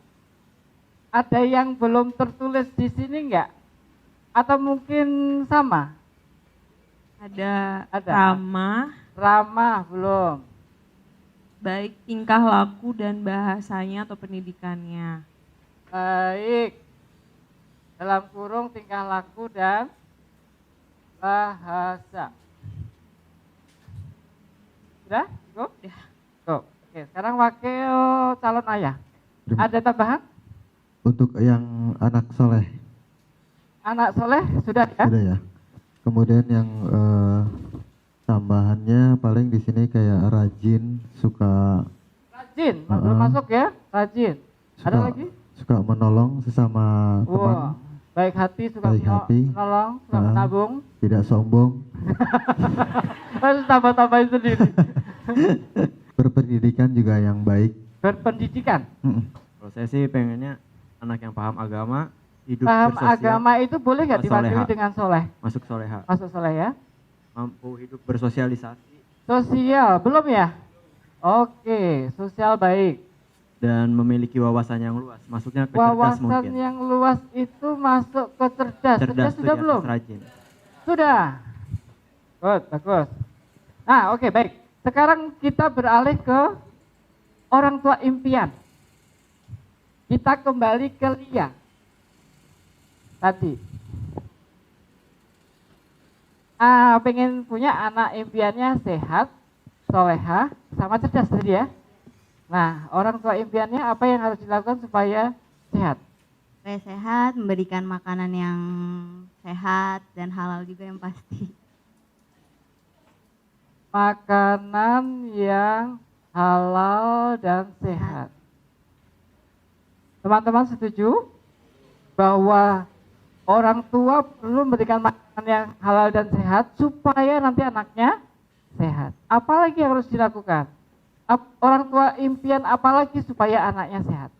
Ada yang belum tertulis di sini enggak? Atau mungkin sama? Ada Ada. ramah, Ramah belum. baik tingkah laku dan bahasanya atau pendidikannya. Baik. Dalam kurung tingkah laku dan bahasa. Sudah? Cukup? Ya. Cukup. Oke, sekarang wakil calon ayah. Ada tambahan? Untuk yang anak soleh, Anak soleh sudah ya? sudah ya. Kemudian yang tambahannya paling di sini kayak rajin, suka Rajin, belum masuk ya? Rajin. Ada suka, lagi? suka menolong sesama teman, Wah, baik hati, suka Baik hati. menolong, suka Ah. menabung. tidak sombong, Harus tambah-tambahin sendiri. berpendidikan juga yang baik. Berpendidikan. Kalau saya sih pengennya anak yang paham agama, hidup Paham bersosial, agama itu boleh nggak diwakili Soleha. dengan soleh? masuk soleha, Masuk soleh ya? mampu hidup bersosialisasi Sosial, belum ya? Oke, sosial baik. dan memiliki wawasan yang luas. Masuknya ke cerdas Wawasan mungkin. yang luas itu masuk ke cerdas. Cerdas Cerdas tuh sudah di atas belum? rajin. Sudah. Good, bagus. Nah, oke, baik. Sekarang kita beralih ke orang tua impian. Kita kembali ke Lia. Tadi. Pengen punya anak impiannya sehat, soleha, sama cerdas tadi ya. Nah, orang tua impiannya apa yang harus dilakukan supaya sehat? Supaya sehat, memberikan makanan yang sehat dan halal juga yang pasti. Makanan yang halal dan sehat. Teman-teman setuju bahwa orang tua perlu memberikan makanan yang halal dan sehat supaya nanti anaknya sehat. Apalagi yang harus dilakukan? Orang tua impian apalagi supaya anaknya sehat?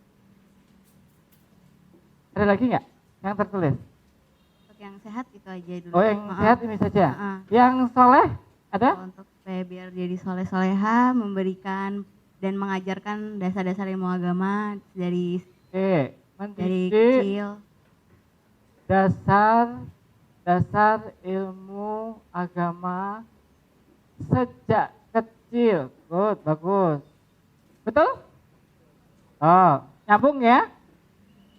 Ada lagi nggak yang tertulis? Untuk yang sehat itu aja dulu. Oh, yang sehat ini saja. Heeh. Yang soleh ada? Untuk supaya biar jadi soleh-soleha, memberikan dan mengajarkan dasar-dasar ilmu agama dari Oke, dari mendidik kecil. dasar ilmu agama sejak kecil. Good, bagus. Betul? Oh, nyambung ya?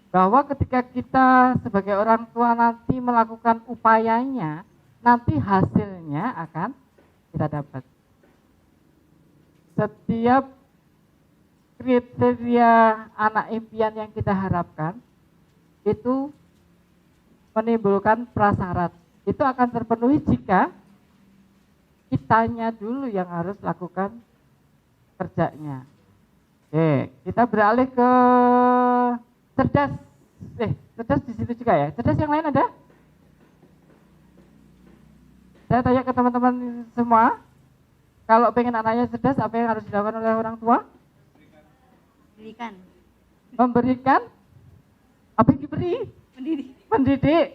Bahwa ketika kita sebagai orang tua nanti melakukan upayanya, nanti hasilnya akan kita dapat. Setiap kriteria anak impian yang kita harapkan itu menimbulkan prasyarat. Itu akan terpenuhi jika kitanya dulu yang harus lakukan kerjanya. Oke, kita beralih ke cerdas. Cerdas di situ juga ya. Cerdas yang lain ada? Saya tanya ke teman-teman semua, kalau pengen anaknya cerdas, apa yang harus dilakukan oleh orang tua? Pendidikan. Memberikan, apa yang diberi? Mendidik. Mendidik.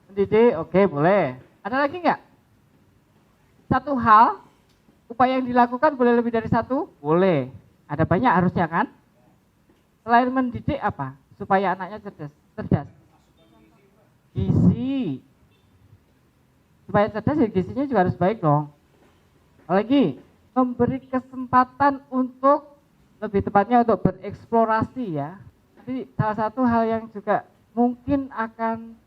Mendidik, oke boleh. Ada lagi nggak? Satu hal, upaya yang dilakukan boleh lebih dari satu? Boleh. Ada banyak harusnya kan? Selain mendidik apa? Supaya anaknya cerdas. Gizi. Supaya cerdas ya gizinya juga harus baik dong. Apalagi memberi kesempatan untuk, lebih tepatnya untuk bereksplorasi ya. Jadi salah satu hal yang juga mungkin akan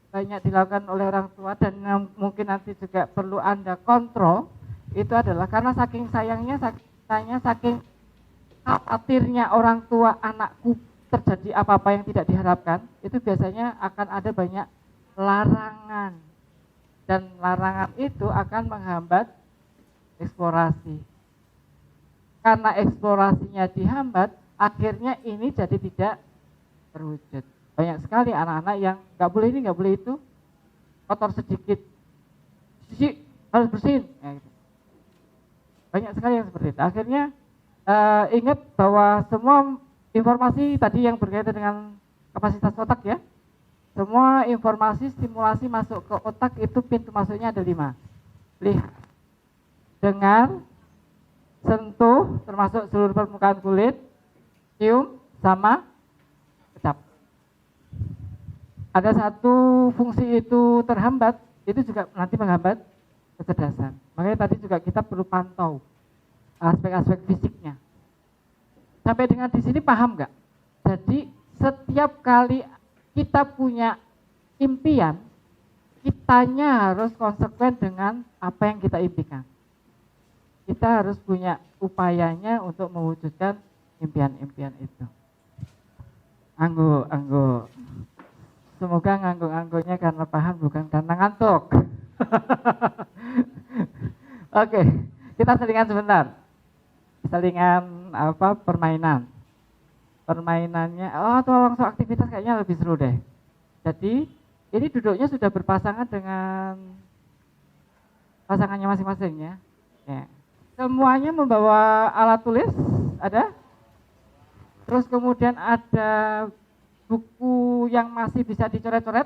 banyak dilakukan oleh orang tua dan yang mungkin nanti juga perlu Anda kontrol, itu adalah karena saking sayangnya, saking khawatirnya orang tua anakku terjadi apa-apa yang tidak diharapkan, itu biasanya akan ada banyak larangan. Dan larangan itu akan menghambat eksplorasi. Karena eksplorasinya dihambat, akhirnya ini jadi tidak terwujud. Banyak sekali anak-anak yang nggak boleh ini, nggak boleh itu, kotor sedikit, harus bersihin. Ya, gitu. Banyak sekali yang seperti itu. Akhirnya ingat bahwa semua informasi tadi yang berkaitan dengan kapasitas otak ya, semua informasi stimulasi masuk ke otak itu pintu masuknya ada 5. Lihat, dengar, sentuh, termasuk seluruh permukaan kulit, cium, sama kecap. Ada satu fungsi itu terhambat, itu juga nanti menghambat kecerdasan. Makanya tadi juga kita perlu pantau aspek-aspek fisiknya. Sampai dengan di sini paham nggak? Jadi setiap kali kita punya impian, kitanya harus konsekuen dengan apa yang kita impikan. Kita harus punya upayanya untuk mewujudkan impian-impian itu. Anggo. Semoga ngangguk-angguknya karena paham bukan karena ngantuk. Oke, kita selingan sebentar. Selingan apa? Permainan. Permainannya, tuh langsung aktivitas kayaknya lebih seru deh. Jadi ini duduknya sudah berpasangan dengan pasangannya masing-masing ya. Semuanya membawa alat tulis, ada. Terus kemudian ada buku yang masih bisa dicoret-coret,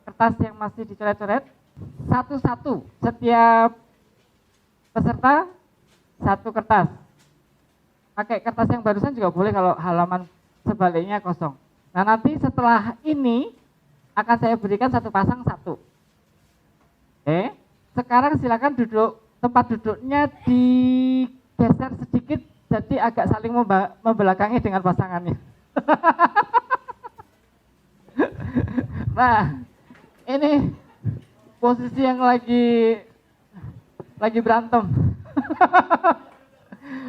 kertas yang masih dicoret-coret. Satu-satu, setiap peserta satu kertas. Pakai kertas yang barusan juga boleh kalau halaman sebaliknya kosong. Nah nanti setelah ini akan saya berikan satu pasang satu. Sekarang silakan duduk, tempat duduknya digeser sedikit jadi agak saling membelakangi dengan pasangannya. Nah ini posisi yang lagi berantem.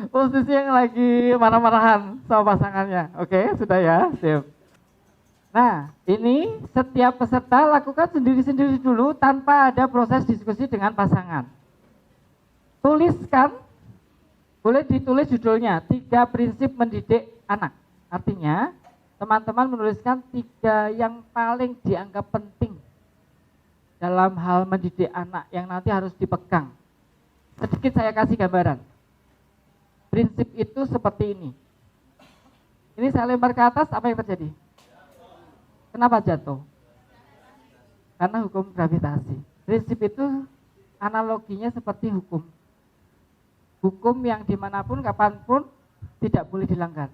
Posisi yang lagi marah-marahan sama pasangannya. Oke, sudah ya, sip. Nah, ini setiap peserta lakukan sendiri-sendiri dulu tanpa ada proses diskusi dengan pasangan. Tuliskan, boleh ditulis judulnya, 3 prinsip mendidik anak. Artinya, teman-teman menuliskan 3 yang paling dianggap penting dalam hal mendidik anak yang nanti harus dipegang. Sedikit saya kasih gambaran. Prinsip itu seperti ini. Ini saya lempar ke atas, apa yang terjadi? Kenapa jatuh? Karena hukum gravitasi. Prinsip itu analoginya seperti hukum. Hukum yang dimanapun, kapanpun tidak boleh dilanggar.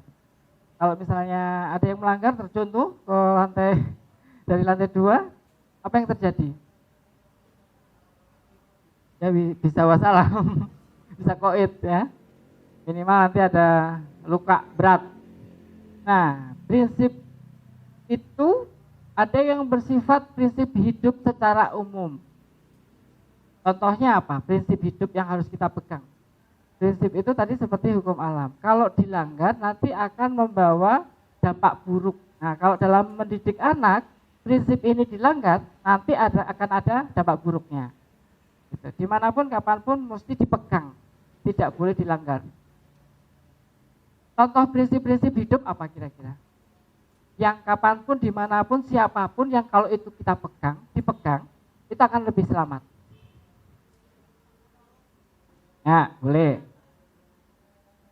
Kalau misalnya ada yang melanggar, terjun tuh ke lantai, dari lantai 2, apa yang terjadi? Ya bisa wassalam, bisa koid ya. Minimal nanti ada luka berat. Nah, prinsip itu ada yang bersifat prinsip hidup secara umum. Contohnya apa? Prinsip hidup yang harus kita pegang. Prinsip itu tadi seperti hukum alam. Kalau dilanggar nanti akan membawa dampak buruk. Nah, kalau dalam mendidik anak, prinsip ini dilanggar, nanti akan ada dampak buruknya. Gitu. Dimanapun, kapanpun mesti dipegang. Tidak boleh dilanggar. Contoh prinsip-prinsip hidup apa kira-kira? Yang kapanpun, dimanapun, siapapun yang kalau itu kita dipegang, itu akan lebih selamat. Ya, boleh.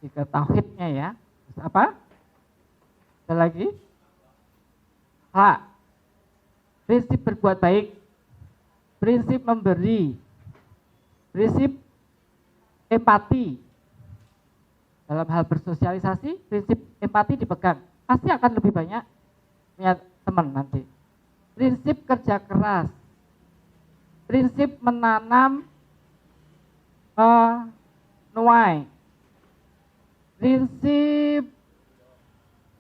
Ke tauhidnya ya. Terus apa? Ada lagi? H. Prinsip berbuat baik. Prinsip memberi. Prinsip empati. Dalam hal bersosialisasi, prinsip empati dipegang. Pasti akan lebih banyak punya teman nanti. Prinsip kerja keras. Prinsip menanam menuai. Prinsip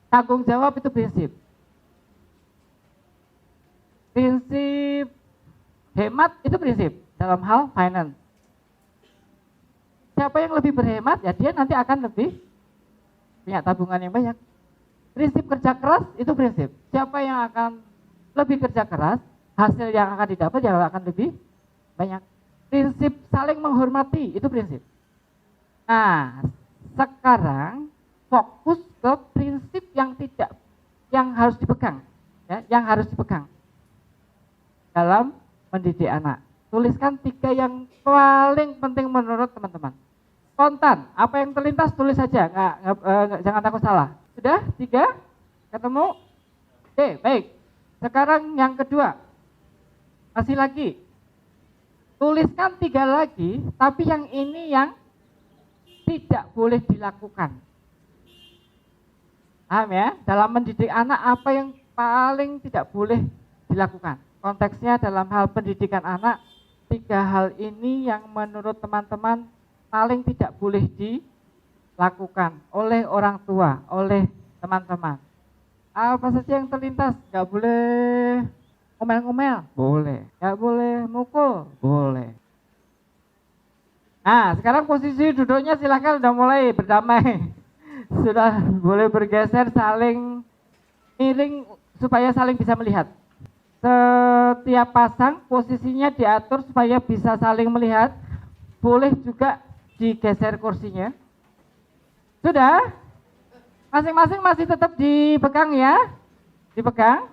tanggung jawab itu prinsip. Prinsip hemat itu prinsip dalam hal finance. Siapa yang lebih berhemat, ya dia nanti akan lebih punya tabungan yang banyak. Prinsip kerja keras itu prinsip. Siapa yang akan lebih kerja keras, hasil yang akan didapat ya akan lebih banyak. Prinsip saling menghormati itu prinsip. Nah, sekarang fokus ke prinsip yang harus dipegang, ya, yang harus dipegang dalam mendidik anak. Tuliskan 3 yang paling penting menurut teman-teman. Spontan, apa yang terlintas tulis saja, jangan takut salah. Sudah 3? Ketemu? Oke, baik. Sekarang yang kedua, masih lagi. Tuliskan 3 lagi, tapi yang ini yang tidak boleh dilakukan. Paham ya? Dalam mendidik anak apa yang paling tidak boleh dilakukan. Konteksnya dalam hal pendidikan anak, 3 hal ini yang menurut teman-teman paling tidak boleh dilakukan oleh orang tua, oleh teman-teman. Apa saja yang terlintas? Gak boleh ngomel-ngomel? Boleh. Gak boleh mukul? Boleh. Nah, sekarang posisi duduknya silahkan udah mulai berdamai. Sudah boleh bergeser, saling miring supaya saling bisa melihat. Setiap pasang posisinya diatur supaya bisa saling melihat. Boleh juga digeser kursinya. Sudah? Masing-masing masih tetap dipegang ya? Dipegang?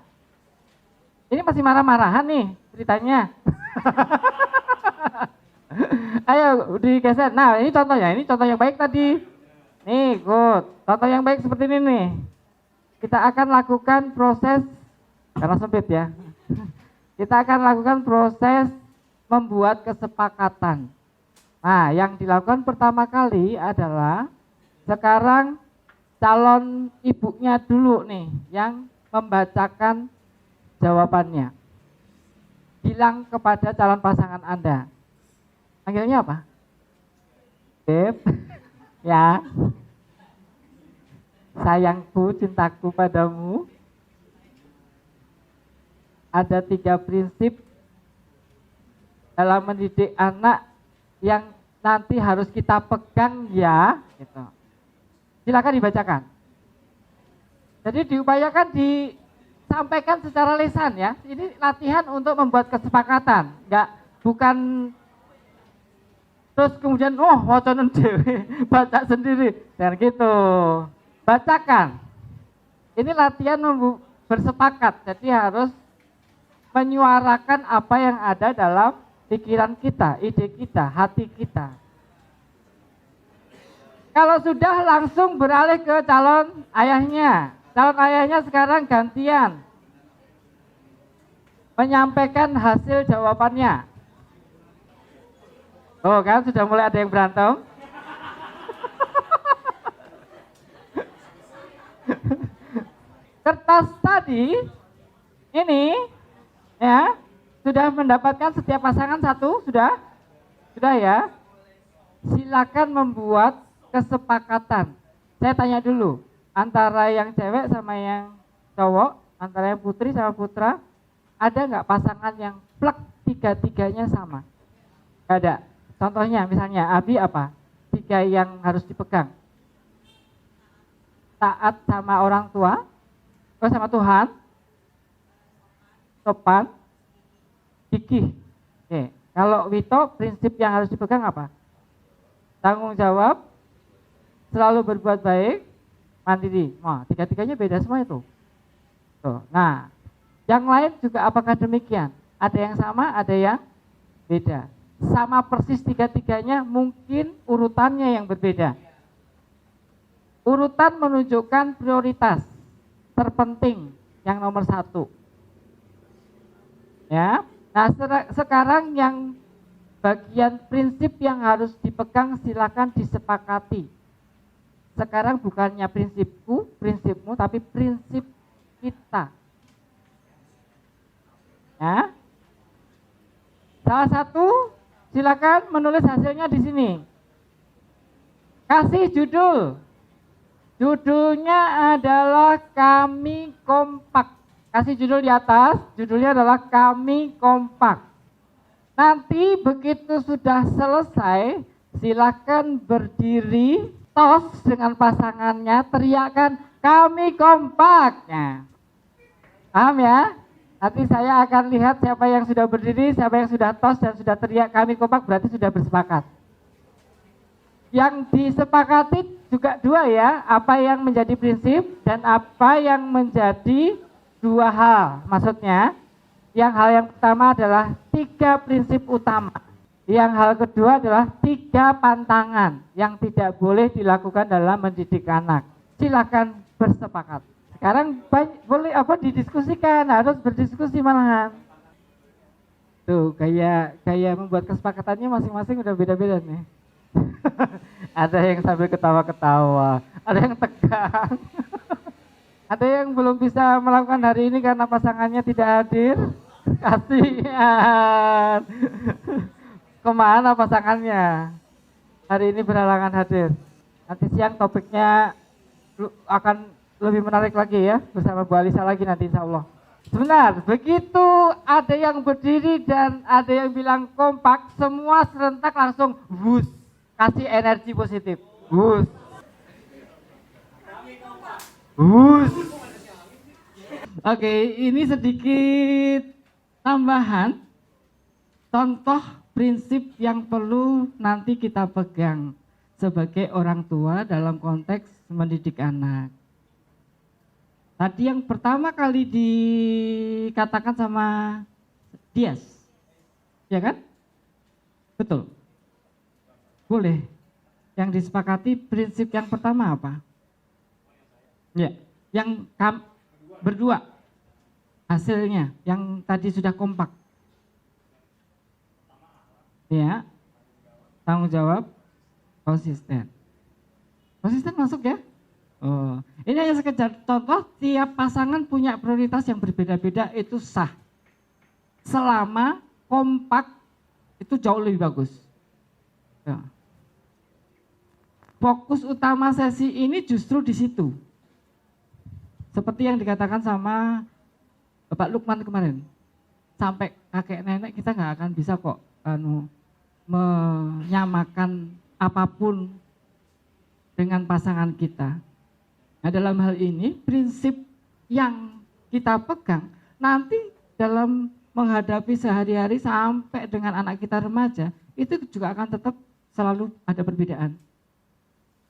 Ini masih marah-marahan nih ceritanya. Ayo digeser. Nah, ini contohnya. Ini contoh yang baik tadi. Nih, good. Contoh yang baik seperti ini nih. Kita akan lakukan proses, karena sempit ya. Kita akan lakukan proses membuat kesepakatan. Nah, yang dilakukan pertama kali adalah sekarang calon ibunya dulu nih yang membacakan jawabannya. Bilang kepada calon pasangan Anda. Panggilnya apa? Beb. Ya. Sayangku, cintaku padamu. Ada 3 prinsip dalam mendidik anak yang nanti harus kita pegang ya, gitu. Silakan dibacakan. Jadi diupayakan disampaikan secara lisan ya. Ini latihan untuk membuat kesepakatan, bukan terus kemudian wacanan dewe baca sendiri dan gitu. Bacakan. Ini latihan bersepakat. Jadi harus menyuarakan apa yang ada dalam pikiran kita, ide kita, hati kita. Kalau sudah langsung beralih ke calon ayahnya. Calon ayahnya sekarang gantian menyampaikan hasil jawabannya. Oh kan sudah mulai ada yang berantem. Kertas tadi ini ya sudah mendapatkan setiap pasangan 1, sudah ya. Silakan membuat kesepakatan. Saya tanya dulu, antara yang cewek sama yang cowok, antara yang putri sama putra, ada nggak pasangan yang plek 3-3-nya sama? Gak ada. Contohnya misalnya Abi apa? 3 yang harus dipegang. Taat sama orang tua, sama Tuhan, sopan, gigih. Oke. Kalau Wito, prinsip yang harus dipegang apa? Tanggung jawab, selalu berbuat baik, mandiri. Nah, 3-3-nya beda semua itu. Tuh. Nah, yang lain juga apakah demikian? Ada yang sama, ada yang beda. Sama persis tiga-tiganya, mungkin urutannya yang berbeda. Urutan menunjukkan prioritas terpenting yang nomor 1. Ya. Nah, sekarang yang bagian prinsip yang harus dipegang silakan disepakati. Sekarang bukannya prinsipku, prinsipmu, tapi prinsip kita. Ya. Salah satu, silakan menulis hasilnya di sini. Kasih judul. Judulnya adalah Kami Kompak. Kasih judul di atas, judulnya adalah Kami Kompak. Nanti begitu sudah selesai, silakan berdiri, tos dengan pasangannya, teriakkan Kami Kompak. Nah, paham ya? Nanti saya akan lihat siapa yang sudah berdiri, siapa yang sudah tos dan sudah teriak Kami Kompak, berarti sudah bersepakat. Yang disepakati juga 2 ya, apa yang menjadi prinsip dan apa yang menjadi 2 hal. Maksudnya, hal yang pertama adalah 3 prinsip utama. Yang hal kedua adalah 3 pantangan yang tidak boleh dilakukan dalam mendidik anak. Silakan bersepakat. Sekarang boleh didiskusikan, harus berdiskusi malahan. Tuh, gaya membuat kesepakatannya masing-masing udah beda-beda nih. Ada yang sambil ketawa-ketawa, ada yang tegang. Ada yang belum bisa melakukan hari ini karena pasangannya tidak hadir. Kasihan. Kemana pasangannya? Hari ini berhalangan hadir. Nanti siang topiknya akan lebih menarik lagi ya, bersama Bu Alisa lagi nanti insya Allah. Sebentar, begitu ada yang berdiri dan ada yang bilang kompak, semua serentak langsung wus, kasih energi positif. Wus. Wus. Oke, ini sedikit tambahan contoh prinsip yang perlu nanti kita pegang sebagai orang tua dalam konteks mendidik anak. Tadi yang pertama kali dikatakan sama Dias, ya kan? Betul. Boleh. Yang disepakati prinsip yang pertama apa? Ya, yang berdua hasilnya yang tadi sudah kompak. Ya, tanggung jawab, konsisten. Konsisten masuk ya? Oh, ini hanya sekedar contoh, tiap pasangan punya prioritas yang berbeda-beda, itu sah. Selama kompak itu jauh lebih bagus. Ya. Fokus utama sesi ini justru di situ. Seperti yang dikatakan sama Bapak Lukman kemarin. Sampai kakek nenek kita nggak akan bisa kok menyamakan apapun dengan pasangan kita. Nah, dalam hal ini prinsip yang kita pegang nanti dalam menghadapi sehari-hari sampai dengan anak kita remaja, itu juga akan tetap selalu ada perbedaan.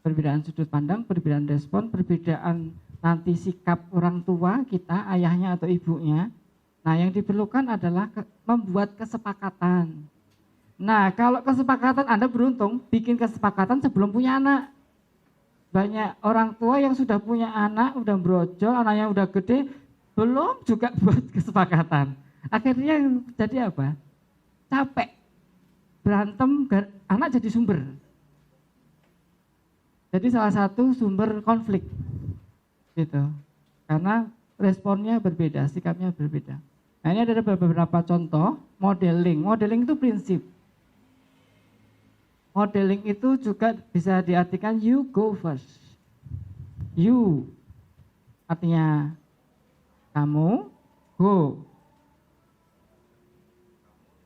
Perbedaan sudut pandang, perbedaan respon, perbedaan nanti sikap orang tua kita, ayahnya atau ibunya. Nah, yang diperlukan adalah membuat kesepakatan. Nah, kalau kesepakatan, Anda beruntung bikin kesepakatan sebelum punya anak. Banyak orang tua yang sudah punya anak, udah brojol, anaknya udah gede, belum juga buat kesepakatan. Akhirnya yang jadi apa? Capek, berantem, anak jadi sumber. Jadi salah satu sumber konflik, gitu. Karena responnya berbeda, sikapnya berbeda. Nah, ini ada beberapa contoh modeling. Modeling itu prinsip. Modeling itu juga bisa diartikan you go first. You artinya kamu, go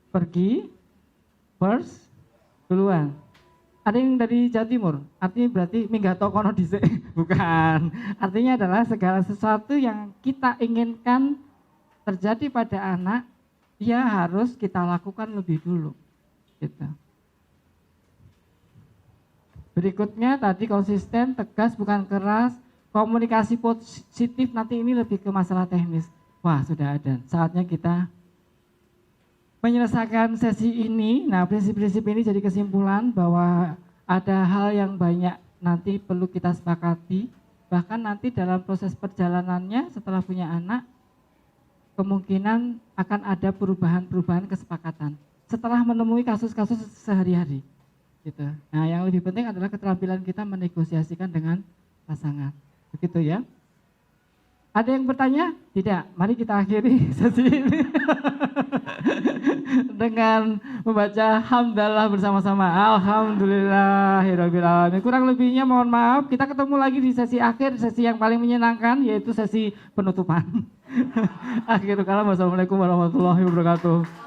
pergi, first duluan. Ada yang dari Jawa Timur, artinya berarti minggato kono dhisik. Bukan. Artinya adalah segala sesuatu yang kita inginkan terjadi pada anak, dia harus kita lakukan lebih dulu. Gitu. Berikutnya tadi konsisten, tegas, bukan keras, komunikasi positif, nanti ini lebih ke masalah teknis. Wah, sudah ada. Saatnya kita menyelesaikan sesi ini, nah prinsip-prinsip ini jadi kesimpulan bahwa ada hal yang banyak nanti perlu kita sepakati, bahkan nanti dalam proses perjalanannya setelah punya anak, kemungkinan akan ada perubahan-perubahan kesepakatan setelah menemui kasus-kasus sehari-hari. Gitu. Nah, yang lebih penting adalah keterampilan kita menegosiasikan dengan pasangan. Begitu ya. Ada yang bertanya? Tidak. Mari kita akhiri sesi ini dengan membaca hamdalah bersama-sama. Alhamdulillahirabbil alamin. Kurang lebihnya mohon maaf. Kita ketemu lagi di sesi akhir, sesi yang paling menyenangkan, yaitu sesi penutupan. Akhirul kalam. Wassalamualaikum warahmatullahi wabarakatuh.